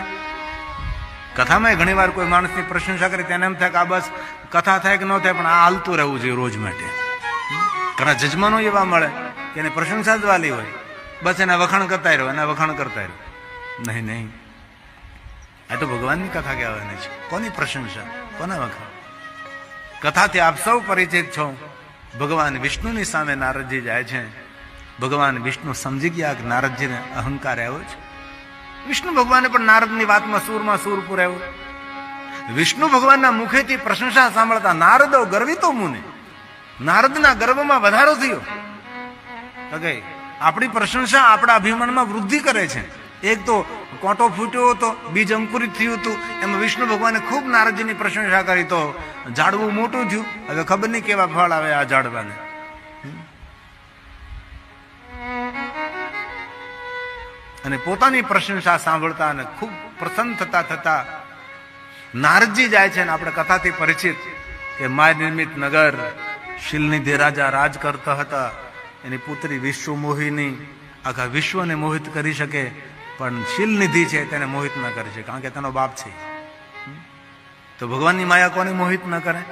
કથામાં ઘણી વાર કોઈ માણસની પ્રશંસા કરે તેને એમ થાય કે આ બસ કથા થાય કે ન થાય, પણ આ હાલતું રહેવું જોઈએ રોજ માટે. ઘણા જજમાનો એવા મળે કે એની પ્રશંસા જ વાલી હોય, બસ એના વખાણ કરતા રહ્યો, એના વખાણ કરતા રહ્યો. નહીં નહીં, આ તો ભગવાનની કથા કહેવાની છે. કોની પ્રશંસા, કોના વખાણ? કથાથી આપ સૌ પરિચિત છો. ભગવાન વિષ્ણુની સામે નારદજી જાય છે. ભગવાન વિષ્ણુ સમજી ગયા કે નારદજીને અહંકાર આવ્યો છે. વિષ્ણુ ભગવાને પણ નારદની વાતમાં સૂર પુરાવ્યો. વિષ્ણુ ભગવાનના મુખેથી પ્રશંસા સાંભળતા નારદો ગર્વિતો મુને, નારદના ગર્વમાં વધારો થયો. ઓકે, આપણી પ્રશંસા આપણા અભિમાનમાં વૃદ્ધિ કરે છે. એક તો કોટો ફૂટ્યો હતો, બીજ અંકુરિત થયું હતું, એમાં વિષ્ણુ ભગવાને ખૂબ નારદજીની પ્રશંસા કરી તો ઝાડવું મોટું થયું. હવે ખબર નહીં કેવા ફળ આવે આ ઝાડવાને. અને પોતાની પ્રશંસા સાંભળતા અને ખૂબ પ્રસન્ન થતા નારદજી જાય છે. અને આપણે કથાથી પરિચિત કે માય નિર્મિત નગર શિલનિધિ રાજા રાજ કરતા હતા. એની પુત્રી વિશ્વ મોહિની આખા વિશ્વને મોહિત કરી શકે, પણ શિલનિધિ છે તેને મોહિત ન કરી શકે, કારણ કે તેનો બાપ છે. તો ભગવાનની માયા કોને મોહિત ન કરે?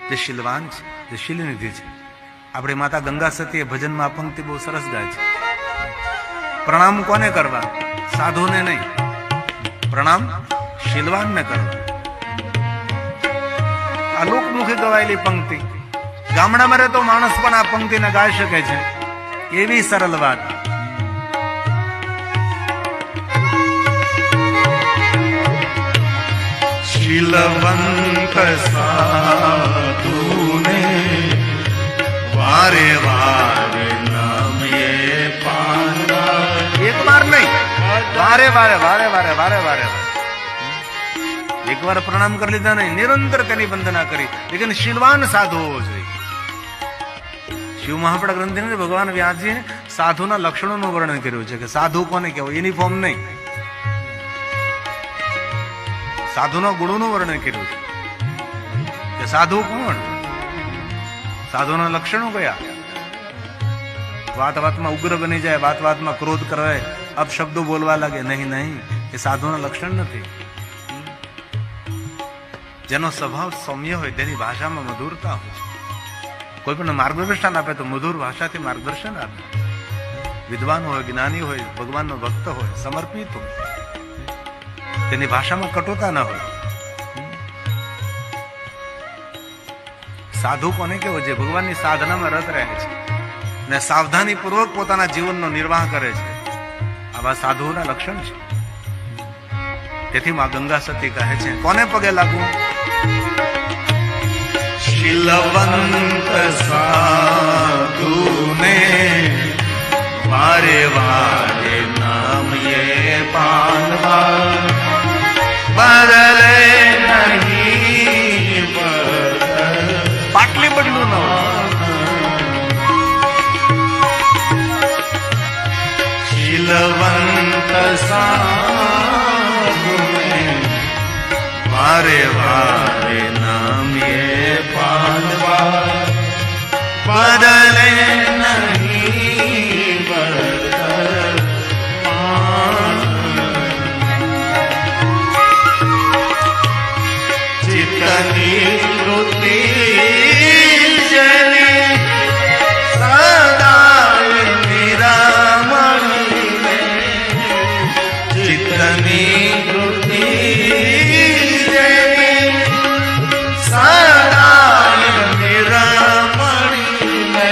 જે શિલવાન છે, જે શિલનિધિ છે. આપણી માતા ગંગા સતી ભજનમાં પંક્તિ બહુ સરસ ગાય છે. પ્રણામ કોને કરવા? સાધુને નહીં, પ્રણામ શીલવાનને કરવા. આ લોકમુખે ગવાયેલી પંક્તિ. ગામડામાં રહેતો માણસ પણ આ પંક્તિને ગાઈ શકે છે. એવી સરળ વાત. શીલવંત સાધુને વારે વારે નમયે પાંડા. એક વાર નહીં, વારે વારે વારે વારે વારે વારે. એક વાર પ્રણામ કરી લીધા નહીં, નિરંતર તેની વંદના કરી. લેકિન શીલવાન સાધુ હોવો જોઈએ. શિવ મહાપડા ગ્રંથની ભગવાન વ્યાસજીએ સાધુના લક્ષણોનું વર્ણન કર્યું છે કે સાધુ કોને કહેવાય, યુનિફોર્મ નહીં. સાધુના ગુણોનું વર્ણન કર્યું છે કે સાધુ કોણ, સાધુના લક્ષણો કયા. વાત વાતમાં ઉગ્ર બની જાય, વાત વાતમાં ક્રોધ કરે, અપશબ્દો બોલવા લાગે, નહીં નહીં, એ સાધુના લક્ષણ નથી. જેનો સ્વભાવ સૌમ્ય હોય, તેની ભાષામાં મધુરતા હોય. કોઈ પણ માર્ગદર્શન આપે તો મધુર ભાષાથી માર્ગદર્શન આપે. વિદ્વાન હોય, જ્ઞાની હોય, ભગવાનનો ભક્ત હોય, સમર્પિત હોય, તેની ભાષામાં કટુતા ન હોય. સાધુ કોને કેવો? જે ભગવાનની સાધનામાં રત રહે છે ને સાવધાની પૂર્વક પોતાના જીવનનો નિર્વાહ કરે છે. આવા સાધુઓના લક્ષણ છે. તેથી માં ગંગા સતી કહે છે, કોને પગે લાગવું? શીલવંત સાધુને વારે વારે નમયે પાંડા. બદલે નહીં પાટલી બદલું ન હોય. શીલવંત સાધુને વારે વારે નમયે પાંડા. બદલે નહીં ચિત્તની વૃત્તિ જની સદા નિરામણીને. ચિત્તની વૃત્તિ જની સદા નિરામણીને.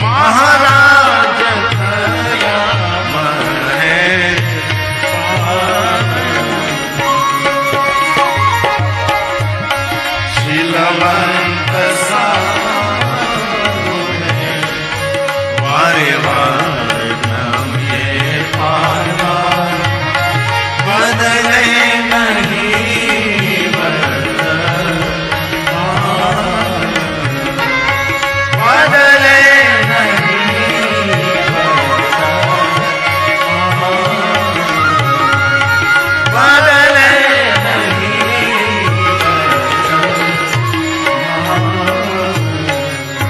મહારાજ થયા મને શીલવંત સાધુને વારે વારે નમયે પાંડા. બદલે નહીં બદલે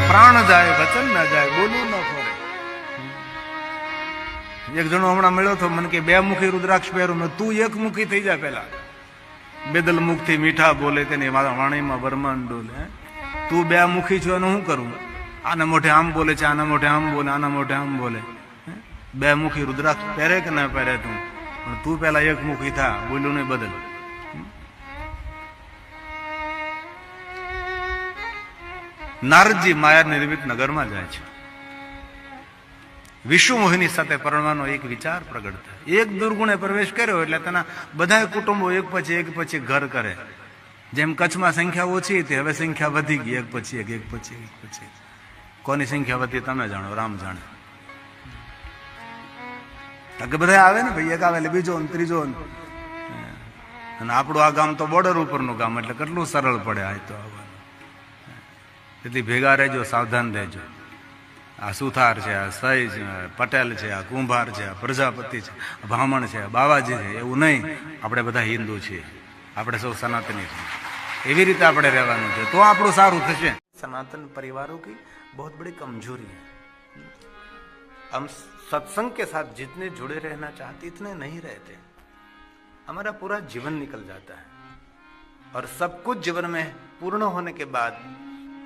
પ્રાણ જાય, વચન ના જાય, બોલવું ન પડે. એક જણો હમણાં મળ્યો હતો, મને કે 2 મુખી રુદ્રાક્ષ પહેરું. મેં તું 1 મુખી થઈ જાય પેલા. બેદલ મુખથી મીઠા બોલે, તેની વાણીમાં વરમાન ડોલે. તું 2 મુખી છો એનું શું કરું? આના મોઢે આમ બોલે છે, આના મોઢે આમ બોલે, આના મોઢે આમ બોલે. 2 મુખી રુદ્રાક્ષ પહેરે કે ના પહેરે તું, પણ તું પેલા 1 મુખી થા, બોલ્યું નહીં બદલ. નારદજી માયા નિર્મિત નગરમાં જાય છે. વિશ્વ મોહિની સાથે પરણવાનો એક વિચાર પ્રગટ થાય. એક દુર્ગુણે પ્રવેશ કર્યો એટલે તેના બધા કુટુંબો એક પછી ઘર કરે. જેમ કચ્છમાં સંખ્યા ઓછી હતી, હવે સંખ્યા વધી ગઈ, એક પછી એક. કોની સંખ્યા વધી તમે જાણો, રામ જાણે. કારણ કે બધા આવે ને ભાઈ, એક આવે એટલે બીજો ને ત્રીજો. અને આપણું આ ગામ તો બોર્ડર ઉપરનું ગામ એટલે કેટલું સરળ પડે આ તો આવવાનું. તેથી ભેગા રહેજો, સાવધાન રહેજો. આ સુથાર છે, આ સઈ છે, પટેલ છે, આ કુંભાર છે, આ પ્રજાપતિ છે, બ્રાહ્મણ છે, બાવાજી છે, એવું નહીં. આપણે બધા હિન્દુ છીએ, આપણે સૌ સનાતની છીએ. એવી રીતે આપણે રહેવાનું છે તો આપણું સારું થશે. सनातन परिवारों की बहुत बड़ी कमजोरी है. हम सत्संग के साथ जितने जुड़े रहना चाहते इतने नहीं रहते. हमारा पूरा जीवन निकल जाता है और सब कुछ जीवन में पूर्ण होने के बाद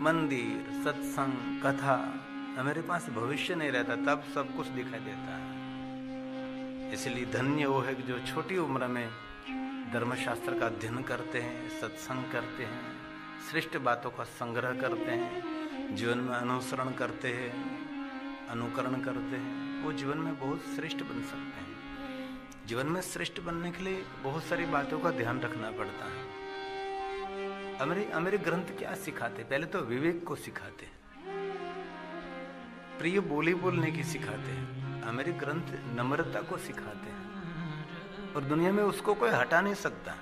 मंदिर, सत्संग, कथा, हमारे पास भविष्य नहीं रहता, तब सब कुछ दिखाई देता है. इसलिए धन्य वो है कि जो छोटी उम्र में धर्मशास्त्र का अध्ययन करते हैं, सत्संग करते हैं, श्रेष्ठ बातों का संग्रह करते हैं, जीवन में अनुसरण करते हैं, अनुकरण करते हैं, वो जीवन में बहुत श्रेष्ठ बन सकते हैं. जीवन में श्रेष्ठ बनने के लिए बहुत सारी बातों का ध्यान रखना पड़ता है. हमारे ग्रंथ क्या सिखाते? पहले तो विवेक को सिखाते, प्रिय बोली बोलने की सिखाते हैं. हमारे ग्रंथ नम्रता को सिखाते हैं और दुनिया में उसको कोई हटा नहीं सकता.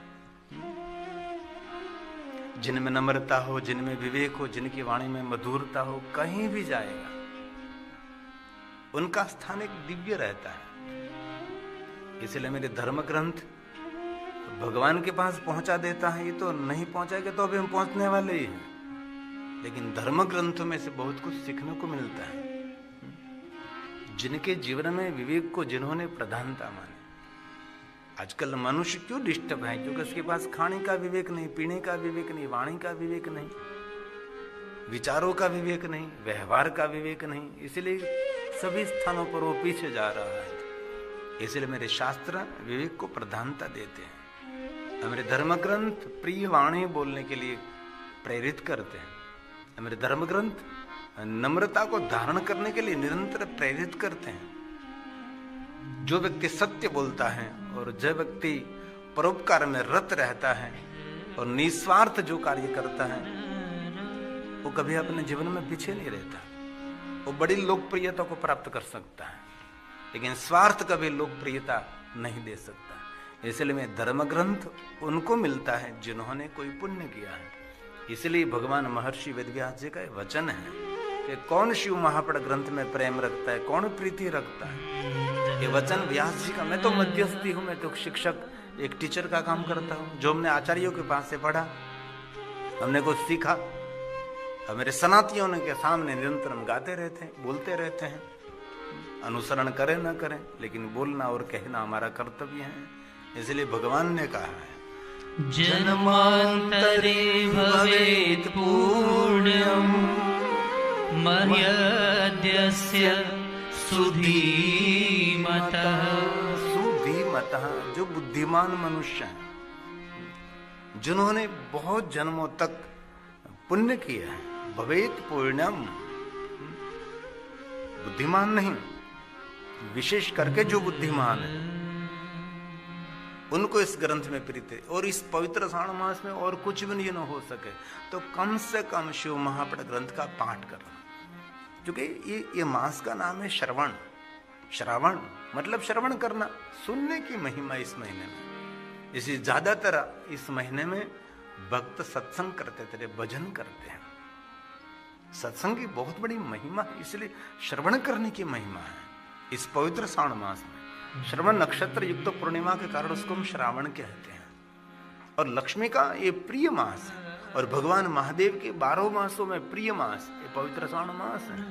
जिनमें नम्रता हो, जिनमें विवेक हो, जिनकी वाणी में मधुरता हो, कहीं भी जाएगा उनका स्थान एक दिव्य रहता है. इसलिए मेरे धर्म ग्रंथ भगवान के पास पहुंचा देता है, ये तो नहीं पहुंचाएगा तो अभी हम पहुंचने वाले ही हैं. लेकिन धर्म ग्रंथों में से बहुत कुछ सीखने को मिलता है. जिनके जीवन में विवेक को जिन्होंने प्रधानता मानी. आजकल मनुष्य क्यों डिस्टर्ब है? क्योंकि उसके पास खाने का विवेक नहीं, पीने का विवेक नहीं, वाणी का विवेक नहीं, विचारों का विवेक नहीं, व्यवहार का विवेक नहीं. इसलिए सभी स्थानों पर वो पीछे जा रहा है. इसलिए मेरे शास्त्र विवेक को प्रधानता देते हैं. हमारे धर्म ग्रंथ प्रिय वाणी बोलने के लिए प्रेरित करते हैं. हमारे धर्म ग्रंथ नम्रता को धारण करने के लिए निरंतर प्रेरित करते हैं. जो व्यक्ति सत्य बोलता है और जो व्यक्ति परोपकार में रत रहता है और निस्वार्थ जो कार्य करता है वो कभी अपने जीवन में पीछे नहीं रहता. वो बड़ी लोकप्रियता को प्राप्त कर सकता है, लेकिन स्वार्थ कभी लोकप्रियता नहीं दे सकता. इसलिए में धर्म ग्रंथ उनको मिलता है जिन्होंने कोई पुण्य किया है. इसलिए भगवान महर्षि वेदव्यास जी का वचन है कि कौन शिव महापड़ ग्रंथ में प्रेम रखता है, कौन प्रीति रखता है. ये वचन व्यास जी का. मैं तो मध्यस्थी हूं, मैं तो शिक्षक, एक टीचर का काम करता हूं. जो हमने आचार्यों के पास से पढ़ा, हमने कुछ सीखा, हमारे सनातियों के सामने निरंतर हम गाते रहते हैं, बोलते रहते हैं. अनुसरण करें न करें, लेकिन बोलना और कहना हमारा कर्तव्य है. इसलिए भगवान ने कहा है जन्मांतरे भवेत् पुण्यम् मह्यद्यस्य सुधीमतः. सुधीमतः, जो बुद्धिमान मनुष्य हैं, जिन्होंने बहुत जन्मों तक पुण्य किया है. भवेत् पुण्यम, बुद्धिमान नहीं, विशेष करके जो बुद्धिमान है उनको इस ग्रंथ में प्रीति. और इस पवित्र श्रावण मास में और कुछ भी नहीं न हो सके तो कम से कम शिव महापड़ ग्रंथ का पाठ करना. क्योंकि ये मास का नाम है श्रवण. श्रावण मतलब श्रवण करना, सुनने की महिमा इस महीने में. इसलिए ज्यादातर इस महीने में भक्त सत्संग करते थे, भजन करते हैं. सत्संग की बहुत बड़ी महिमा है, इसलिए श्रवण करने की महिमा है इस पवित्र श्रावण मास में. श्रवण नक्षत्र युक्त पूर्णिमा के कारण उसको हम श्रावण कहते हैं. और लक्ष्मी का ये प्रिय मास है और भगवान महादेव के 12 मासों में प्रिय मास ये पवित्र श्रावण मास है.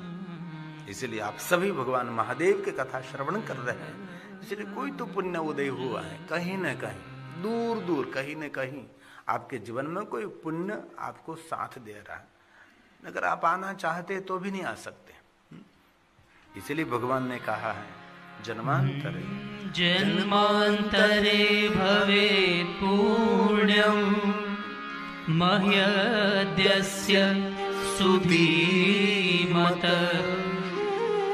इसलिए आप सभी भगवान महादेव के कथा श्रवण कर रहे हैं. इसलिए कोई तो पुण्य उदय हुआ है कहीं न कहीं, दूर दूर कहीं न कहीं आपके जीवन में कोई पुण्य आपको साथ दे रहा है. अगर आप आना चाहते तो भी नहीं आ सकते. इसलिए भगवान ने कहा है जन्मांतरे भवेत् पुण्यम् मह्यद्यस्य सुधीमतः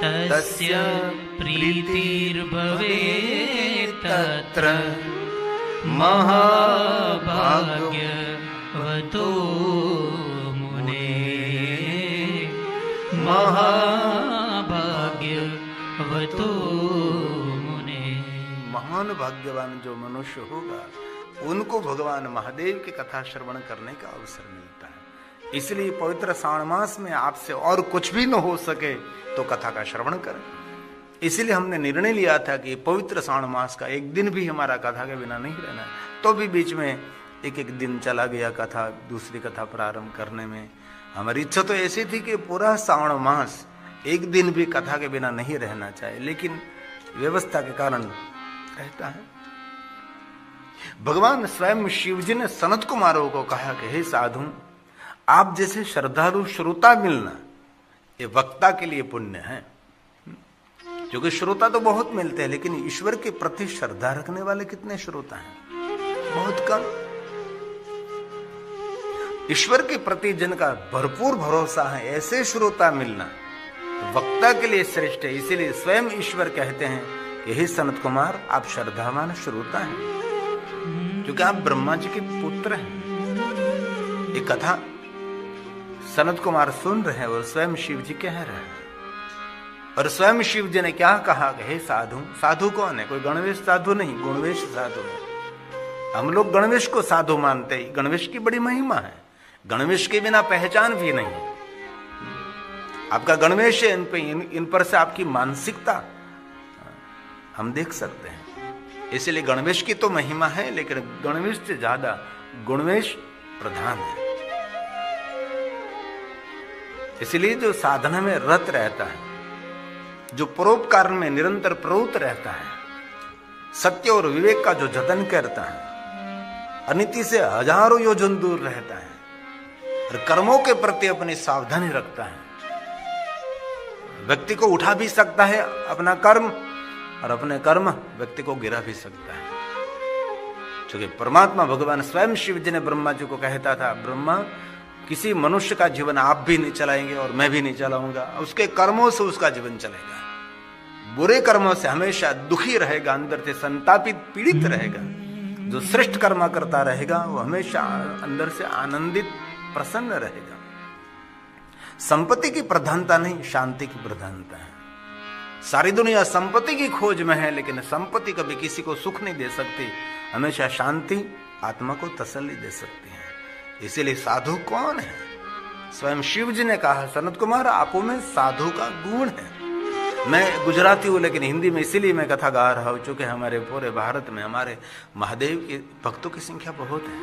तस्य प्रीतिर्भवेत् तत्र महाभाग्यवतो मुने महाभाग्यवतो मुने। महान भाग्यवान जो मनुष्य होगा उनको भगवान महादेव की कथा श्रवण करने का अवसर मिलता है। इसलिए पवित्र श्रावण मास में आपसे और कुछ भी न हो सके तो कथा का श्रवण करें। इसलिए हमने निर्णय लिया था कि पवित्र श्रावण मास का एक दिन भी हमारा कथा के बिना नहीं रहना। तो भी बीच में एक एक दिन चला गया कथा, दूसरी कथा प्रारंभ करने में। हमारी इच्छा तो ऐसी थी कि पूरा श्रावण मास एक दिन भी कथा के बिना नहीं रहना चाहिए, लेकिन व्यवस्था के कारण रहता है। भगवान स्वयं शिव जी ने सनत कुमारों को कहा कि हे साधु, आप जैसे श्रद्धालु श्रोता मिलना ये वक्ता के लिए पुण्य है। क्योंकि श्रोता तो बहुत मिलते हैं, लेकिन ईश्वर के प्रति श्रद्धा रखने वाले कितने श्रोता हैं? बहुत कम। ईश्वर के प्रति जिनका भरपूर भरोसा है, ऐसे श्रोता मिलना वक्ता के लिए श्रेष्ठ है। इसीलिए स्वयं ईश्वर कहते हैं कि हे सनत कुमार, आप श्रद्धावान श्रोता हैं, क्योंकि आप ब्रह्मा जी के पुत्र हैं। ये कथा सनत कुमार सुन रहे हैं और स्वयं शिव जी कह रहे हैं। और स्वयं शिव जी ने क्या कहा कि हे साधु, साधु कौन है? कोई गणवेश साधु नहीं, गुणवेश साधु है। हम लोग गणवेश को साधु मानते हैं, गणवेश की बड़ी महिमा है। गणवेश के बिना पहचान भी नहीं है। आपका गणवेश है, इन पर से आपकी मानसिकता हम देख सकते हैं। इसलिए गणवेश की तो महिमा है, लेकिन गणवेश से ज्यादा गुणवेश प्रधान है। इसलिए जो साधना में रत रहता है, जो परोपकार में निरंतर प्रवृत्त रहता है, सत्य और विवेक का जो जतन करता है, अनिति से हजारों योजन दूर रहता है और कर्मों के प्रति अपनी सावधानी रखता है, व्यक्ति को उठा भी सकता है अपना कर्म, और अपने कर्म व्यक्ति को गिरा भी सकता है। क्योंकि परमात्मा भगवान स्वयं शिव जी ने ब्रह्मा जी को कहता था, ब्रह्मा, किसी मनुष्य का जीवन आप भी नहीं चलाएंगे और मैं भी नहीं चलाऊंगा, उसके कर्मों से उसका जीवन चलेगा। बुरे कर्मों से हमेशा दुखी रहेगा, अंदर से संतापित पीड़ित रहेगा। जो श्रेष्ठ कर्म करता रहेगा वो हमेशा अंदर से आनंदित प्रसन्न रहेगा। संपत्ति की प्रधानता नहीं, शांति की प्रधानता है। सारी दुनिया संपत्ति की खोज में है, लेकिन संपत्ति कभी किसी को सुख नहीं दे सकती। हमेशा शांति आत्मा को तसल्ली दे सकती है। इसीलिए साधु कौन है? स्वयं शिव जी ने कहा, सनत कुमार, आपो में साधु का गुण है। मैं गुजराती हूं, लेकिन हिंदी में इसीलिए मैं कथा गा रहा हूं, क्योंकि हमारे पूरे भारत में हमारे महादेव के भक्तों की संख्या बहुत है।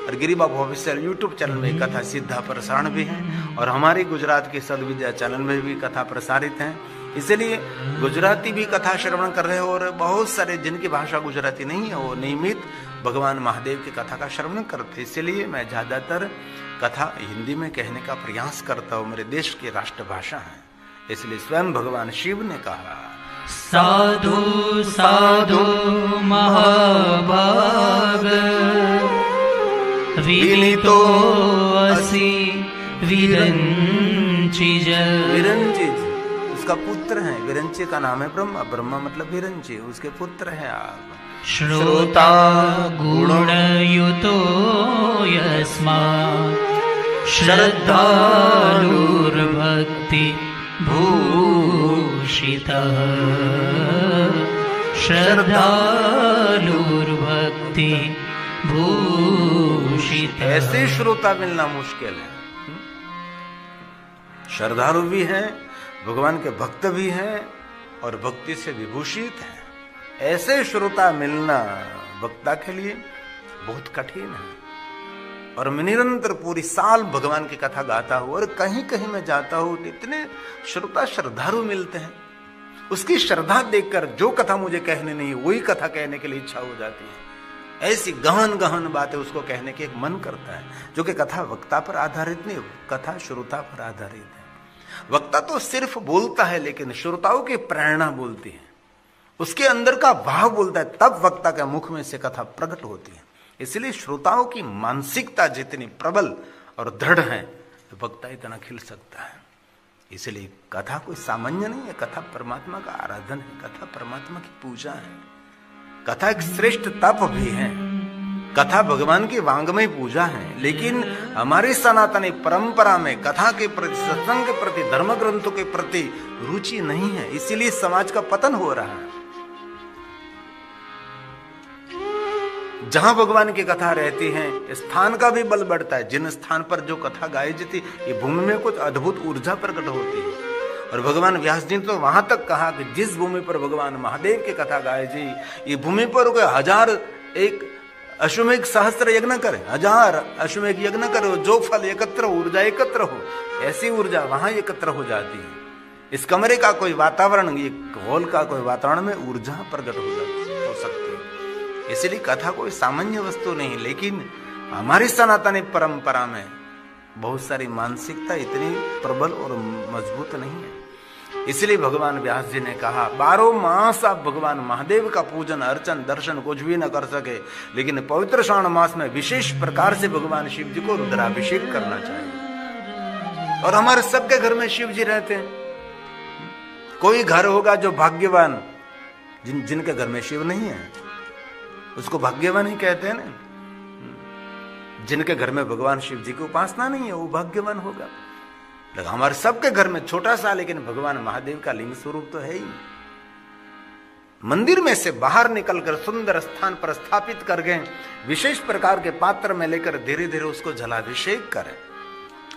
और गिरी बाबू ऑफिशियल यूट्यूब चैनल में कथा सीधा प्रसारण भी है, और हमारी गुजरात की सदविद्या चैनल में भी कथा प्रसारित है। इसलिए गुजराती भी कथा श्रवण कर रहे हैं, और बहुत सारे जिनकी भाषा गुजराती नहीं है वो नियमित भगवान महादेव की कथा का श्रवण करते। इसलिए मैं ज्यादातर कथा हिंदी में कहने का प्रयास करता हूँ, मेरे देश की राष्ट्रभाषा है। इसलिए स्वयं भगवान शिव ने कहा, साधु साधु महाभाग विनीतो असि विरंचिज। विरंचिज उसका पुत्र है। विरंची का नाम है ब्रह्मा। ब्रह्मा मतलब विरंची, उसके पुत्र है आप। श्रोता गुणयुतो यस्मात् श्रद्धालुर्भक्ति भूषितः। श्रद्धालुर्भक्ति भूषितः। ऐसे श्रोता मिलना मुश्किल है। श्रद्धालु भी हैं, भगवान के भक्त भी हैं, और भक्ति से विभूषित हैं। ऐसे श्रोता मिलना वक्ता के लिए बहुत कठिन है। और मैं निरंतर पूरी साल भगवान की कथा गाता हूं, और कहीं कहीं मैं जाता हूं तो इतने श्रोता श्रद्धालु मिलते हैं, उसकी श्रद्धा देखकर जो कथा मुझे कहने नहीं वही कथा कहने के लिए इच्छा हो जाती है। ऐसी गहन गहन बातें उसको कहने के एक मन करता है, जो कि कथा वक्ता पर आधारित नहीं, कथा श्रोता पर आधारित है। वक्ता तो सिर्फ बोलता है, लेकिन श्रोताओं की प्रेरणा बोलती है, उसके अंदर का भाव बोलता है, तब वक्ता के मुख में से कथा प्रकट होती है। इसलिए श्रोताओं की मानसिकता जितनी प्रबल और दृढ़ है, तो वक्ता इतना खिल सकता है। इसलिए कथा कोई सामान्य नहीं है, कथा परमात्मा का आराधन है, कथा परमात्मा की पूजा है, कथा एक श्रेष्ठ तप भी है, कथा भगवान की वांगमय पूजा है। लेकिन हमारी सनातनी परंपरा में कथा के प्रति, सत्संग के प्रति, धर्म ग्रंथों के प्रति रुचि नहीं है, इसीलिए समाज का पतन हो रहा है। जहां भगवान की कथा रहती है स्थान का भी बल बढ़ता है। जिन स्थान पर जो कथा गाई जाती ये भूमि में कुछ अद्भुत ऊर्जा प्रकट होती है। और भगवान व्यास जी ने तो वहां तक कहा कि जिस भूमि पर भगवान महादेव की कथा गाई जी, ये भूमि पर 1001 अश्वमेघ सहस्त्र यज्ञ करे, 1000 अश्वमेघ यज्ञ करो, जो फल एकत्र ऊर्जा एकत्र हो, ऐसी ऊर्जा वहां एकत्र हो जाती है। इस कमरे का कोई वातावरण, ये हॉल का कोई वातावरण में ऊर्जा प्रकट हो सकती है। इसलिए कथा कोई सामान्य वस्तु नहीं, लेकिन हमारी सनातनी परंपरा में बहुत सारी मानसिकता इतनी प्रबल और मजबूत नहीं है। इसलिए भगवान व्यास जी ने कहा 12 मास आप भगवान महादेव का पूजन अर्चन दर्शन कुछ भी न कर सके, लेकिन पवित्र श्रावण मास में विशेष प्रकार से भगवान शिव जी को रुद्राभिषेक करना चाहिए। और हमारे सबके घर में शिव जी रहते हैं। कोई घर होगा जो भाग्यवान, जिनके घर में शिव नहीं है उसको भाग्यवान ही कहते हैं ना। जिनके घर में भगवान शिव जी की उपासना नहीं है वो भाग्यवान होगा। लेकिन हमारे सबके घर में छोटा सा लेकिन भगवान महादेव का लिंग स्वरूप तो है ही। मंदिर में से बाहर निकलकर सुंदर स्थान पर स्थापित कर गए, विशेष प्रकार के पात्र में लेकर धीरे धीरे उसको जलाभिषेक करें।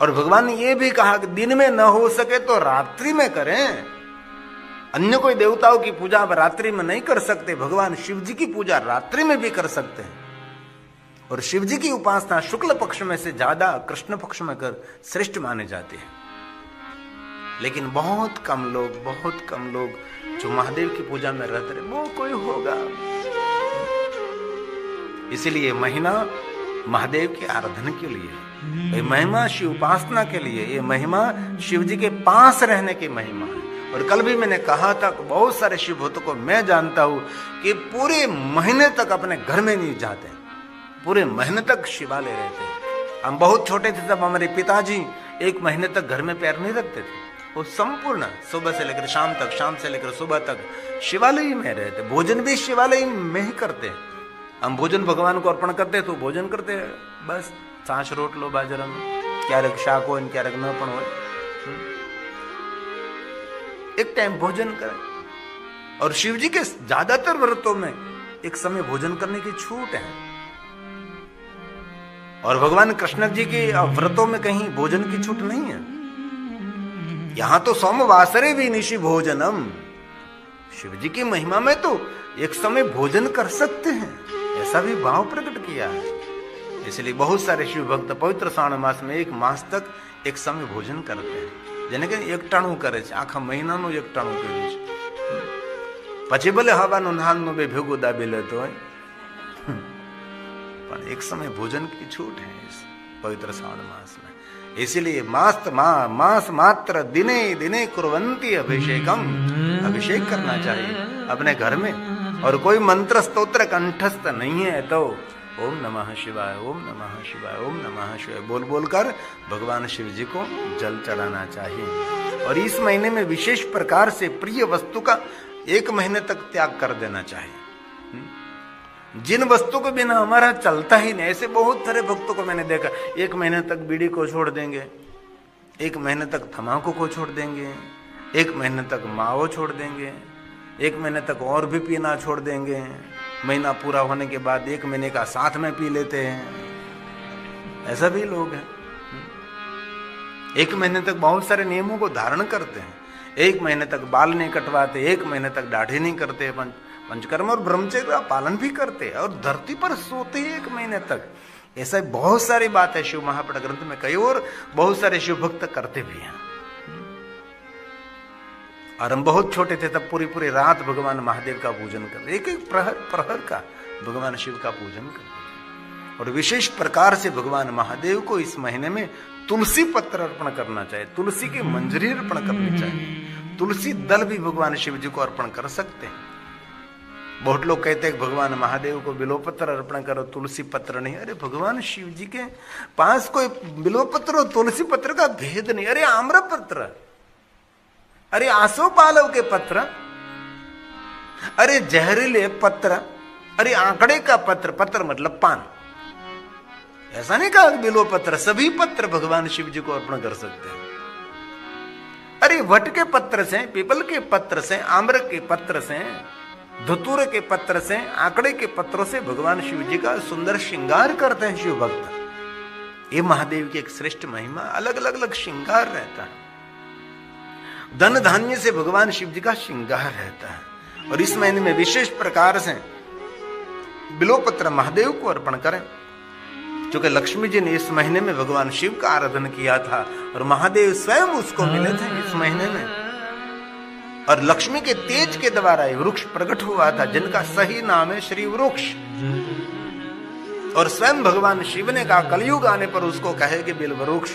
और भगवान ने यह भी कहा कि दिन में न हो सके तो रात्रि में करें। अन्य कोई देवताओं की पूजा आप रात्रि में नहीं कर सकते, भगवान शिव जी की पूजा रात्रि में भी कर सकते हैं। और शिव जी की उपासना शुक्ल पक्ष में से ज्यादा कृष्ण पक्ष में कर श्रेष्ठ माने जाते हैं। लेकिन बहुत कम लोग जो महादेव की पूजा में रहते रहे, वो कोई होगा। इसलिए महीना महादेव की आराधना के लिए, ये महिमा शिव उपासना के लिए, ये महिमा शिव जी के पास रहने की महिमा है। और कल भी मैंने कहा था कि बहुत सारे शिव भक्तों को मैं जानता हूं कि पूरे महीने तक अपने घर में नहीं जाते, पूरे महीने तक शिवालय रहते हैं। हम बहुत छोटे थे तब हमारे पिताजी 1 महीने तक घर में पैर नहीं रखते थे। वो संपूर्ण सुबह से लेकर शाम तक, शाम से लेकर सुबह तक शिवालय में रहते। भोजन भी शिवालय में ही करते। हम भोजन भगवान को अर्पण करते तो भोजन करते बस छाछ रोटलो बाजरा में, क्यारेक शाक हो क्यारेक न पण हो, एक टाइम भोजन करें। और शिव जी के ज्यादातर व्रतों में एक समय भोजन करने की छूट है। और भगवान कृष्ण जी के व्रतों में कहीं भोजन की छूट नहीं है। यहां तो सोमवासरे भी निशि भोजनम, शिव जी की महिमा में तो एक समय भोजन कर सकते हैं, ऐसा भी भाव प्रकट किया है। इसलिए बहुत सारे शिव भक्त पवित्र श्रावण मास में 1 मास तक एक समय भोजन करते हैं। જેને કે એક ટાણું કરે છે, આખા મહિનાનું એક ટાણું કર્યું છે। પછી ભલે હવાનું નાનનું બે ભેગું દાબી લેતો હોય, પણ એક સમય ભોજન की छूट है इस पवित्र श्रावण मास में। इसीलिए मास मात्र दिने दिने कुर्वन्ति अभिषेकम, अभिषेक करना चाहिए अपने घर में। और कोई मंत्र स्तोत्र कंठस्थ नहीं है तो ओम नमः शिवाय, ओम नमः शिवाय, ओम नमः शिवाय बोल बोलकर भगवान शिव जी को जल चढ़ाना चाहिए। और इस महीने में विशेष प्रकार से प्रिय वस्तु का 1 महीने तक त्याग कर देना चाहिए। जिन वस्तु के बिना हमारा चलता ही नहीं, ऐसे बहुत सारे भक्तों को मैंने देखा 1 महीने तक बीड़ी को छोड़ देंगे, 1 महीने तक तंबाकू को छोड़ देंगे, 1 महीने तक माओ छोड़ देंगे, 1 महीने तक और भी पीना छोड़ देंगे। महीना पूरा होने के बाद 1 महीने का साथ में पी लेते हैं। ऐसा भी लोग हैं। 1 महीने तक बहुत सारे नियमों को धारण करते हैं। 1 महीने तक बाल नहीं कटवाते, 1 महीने तक दाढ़ी नहीं करते, पंचकर्म और ब्रह्मचर्य का पालन भी करते हैं और धरती पर सोते हैं 1 महीने तक। ऐसा बहुत सारी बात है शिव महापुराण ग्रंथ में कई, और बहुत सारे शिव भक्त करते भी हैं। और हम बहुत छोटे थे तब पूरी रात भगवान महादेव का पूजन करते, एक प्रहर का भगवान शिव का पूजन करते थे। और विशेष प्रकार से भगवान महादेव को इस महीने में तुलसी पत्र अर्पण करना चाहिए, तुलसी की मंजरी अर्पण करनी चाहिए। तुलसी दल भी भगवान शिव जी को अर्पण कर सकते हैं। बहुत लोग कहते हैं भगवान महादेव को बिल्वपत्र अर्पण करो, तुलसी पत्र नहीं। अरे भगवान शिव जी के पास कोई बिल्वपत्र और तुलसी पत्र का भेद नहीं। अरे आम्रपत्र, अरे आसोपालव के पत्र, अरे जहरीले पत्र, अरे आंकड़े का पत्र, पत्र मतलब पान। ऐसा नहीं कहा बिल्व पत्र, सभी पत्र भगवान शिव जी को अर्पण कर सकते हैं। अरे वट के पत्र से, पीपल के पत्र से, आम्र के पत्र से, धतूर के पत्र से, आंकड़े के पत्रों से भगवान शिव जी का सुंदर श्रृंगार करते हैं शिव भक्त। ये महादेव की एक श्रेष्ठ महिमा, अलग अलग अलग श्रृंगार रहता है। धन धान्य से भगवान शिव जी का श्रृंगार रहता है। और इस महीने में विशेष प्रकार से बिल्वपत्र महादेव को अर्पण करें, क्योंकि लक्ष्मी जी ने इस महीने में भगवान शिव का आराधन किया था और महादेव स्वयं उसको मिले थे इस महीने में। और लक्ष्मी के तेज के द्वारा ये वृक्ष प्रकट हुआ था, जिनका सही नाम है श्री वृक्ष। और स्वयं भगवान शिव ने कहा कलयुग आने पर उसको कहे कि बिल्व वृक्ष।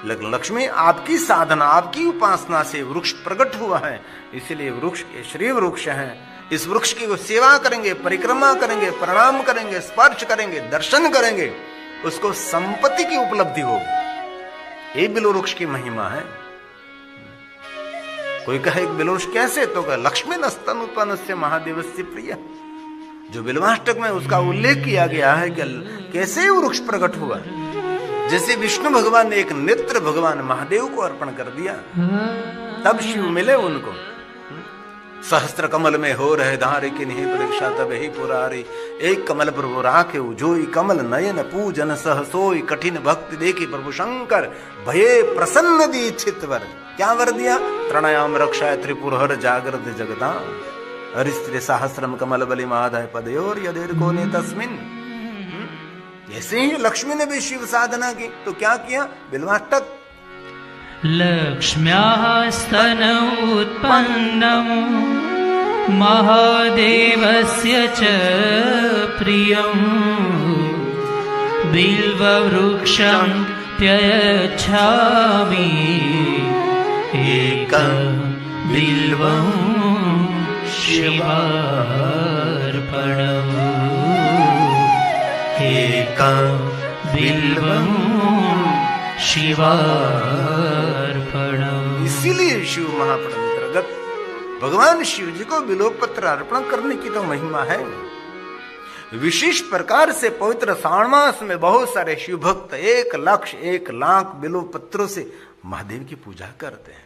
लेकिन लक्ष्मी आपकी साधना, आपकी उपासना से वृक्ष प्रकट हुआ है, इसलिए वृक्ष के श्री वृक्ष हैं। इस वृक्ष की सेवा करेंगे, परिक्रमा करेंगे, प्रणाम करेंगे, स्पर्श करेंगे, दर्शन करेंगे, उसको संपत्ति की उपलब्धि होगी। ये बिल्व वृक्ष की महिमा है। कोई कहे बिल्व वृक्ष कैसे, तो कहे लक्ष्मी नस्तन उत्पन्न से महादेव से प्रिय। जो बिल्वाष्टक में उसका उल्लेख किया गया है कि कैसे वृक्ष प्रकट हुआ। जैसे विष्णु भगवान ने एक नेत्र भगवान महादेव को अर्पण कर दिया, तब शिव मिले उनको। सहस्त्र कमल में हो रहे धारे की नहीं परीक्षा तब ही पुरारी, एक कमल प्रभु राखे जोई कमल नयन पूजन सहसोई, कठिन भक्ति देखी प्रभु शंकर भये प्रसन्न दी चितवर। क्या वर दिया? त्रणायाम रक्षा त्रिपुर हर जागृत जगदाम, हरिस्त्रि सहस्रम कमल बलि माधय पदयोर यदेर कोने तस्मिन। ऐसे ही लक्ष्मी ने भी शिव साधना की, तो क्या किया? बिल्वाष्टक। लक्ष्म्याः स्तन उत्पन्नं महादेवस्य च प्रियं, बिल्ववृक्षं त्ययच्छामि एकं बिल्वं शिवार्पणम्, एकं बिल्वं शिवार्पणम्। इसीलिए शिव महापुराण अंतर्गत भगवान शिव जी को बिल्वपत्र अर्पण करने की तो महिमा है। विशेष प्रकार से पवित्र श्रावण मास में बहुत सारे शिव भक्त 1,00,000 बिल्वपत्रों से महादेव की पूजा करते हैं।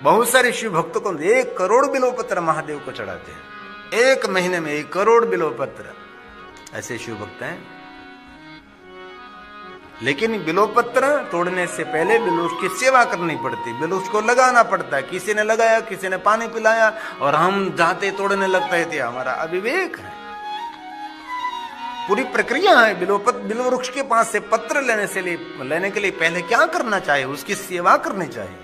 बहुत सारे शिव भक्तों को 1 करोड़ बिल्वपत्र महादेव को चढ़ाते हैं। एक महीने में 1 करोड़ बिल्वपत्र ऐसे शिव भक्त हैं। लेकिन बिल्वपत्र तोड़ने से पहले बिल्व की सेवा करनी पड़ती, बिल्व को लगाना पड़ता है। किसी ने लगाया, किसी ने पानी पिलाया और हम जाते तोड़ने लगते थे, हमारा अविवेक है। पूरी प्रक्रिया है। बिल्व वृक्ष के पास से पत्र लेने के लिए पहले क्या करना चाहिए? उसकी सेवा करनी चाहिए।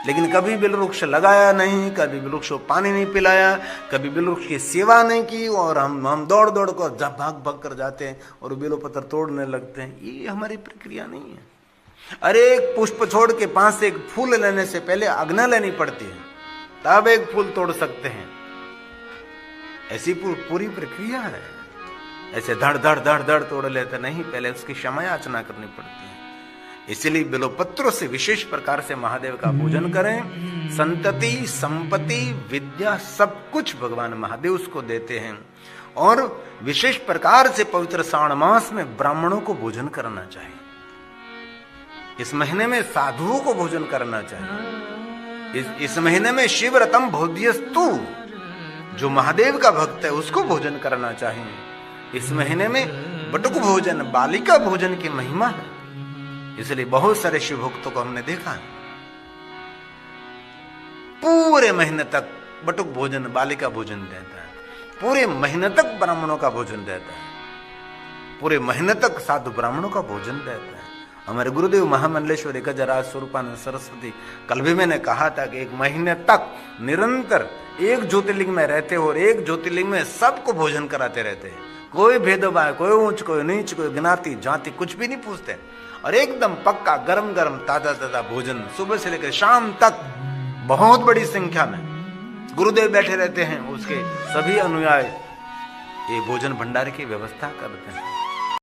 लेकिन कभी बिल्व वृक्ष लगाया नहीं, कभी बिल्व वृक्ष को पानी नहीं पिलाया, कभी बिल्व वृक्ष की सेवा नहीं की, और हम दौड़ दौड़ कर भाग कर जाते हैं और बिल्व पत्र तोड़ने लगते हैं। ये हमारी प्रक्रिया नहीं है। अरे एक पुष्प छोड़ के पास से एक फूल लेने से पहले आज्ञा लेनी पड़ती है, तब एक फूल तोड़ सकते हैं। ऐसी पूरी प्रक्रिया है। ऐसे धड़ धड़ धड़ धड़ तोड़ लेते नहीं, पहले उसकी क्षमा याचना करनी पड़ती है। इसीलिए बिल्वपत्रों से विशेष प्रकार से महादेव का पूजन करें। संतति, संपत्ति, विद्या सब कुछ भगवान महादेव उसको देते हैं। और विशेष प्रकार से पवित्र श्रावण मास में ब्राह्मणों को भोजन करना चाहिए। इस महीने में साधुओं को भोजन करना चाहिए। इस महीने में शिवरतम भोज्यस्तु, जो महादेव का भक्त है उसको भोजन करना चाहिए। इस महीने में बटुक भोजन, बालिका भोजन की महिमा है। इसलिए बहुत सारे शिव भक्तों को हमने देखा है, पूरे महीने तक बटुक भोजन, बालिका भोजन देता है, पूरे महीने तक ब्राह्मणों का भोजन देता है, पूरे महीने तक साधु ब्राह्मणों का भोजन देता है। हमारे गुरुदेव महामंडलेश्वर गजराज स्वरूपानंद सरस्वती, कल भी मैंने कहा था कि 1 महीने तक निरंतर एक ज्योतिर्लिंग में रहते हो और एक ज्योतिर्लिंग में सबको भोजन कराते रहते हैं। कोई भेदभाव, कोई ऊंच, कोई नीच, कोई ज्ञाति जाति कुछ भी नहीं पूछते, और एकदम पक्का गरम गरम ताजा भोजन सुबह से लेकर शाम तक बहुत बड़ी संख्या में गुरुदेव बैठे रहते हैं। उसके सभी अनुयायी ये भोजन भंडार की व्यवस्था करते हैं।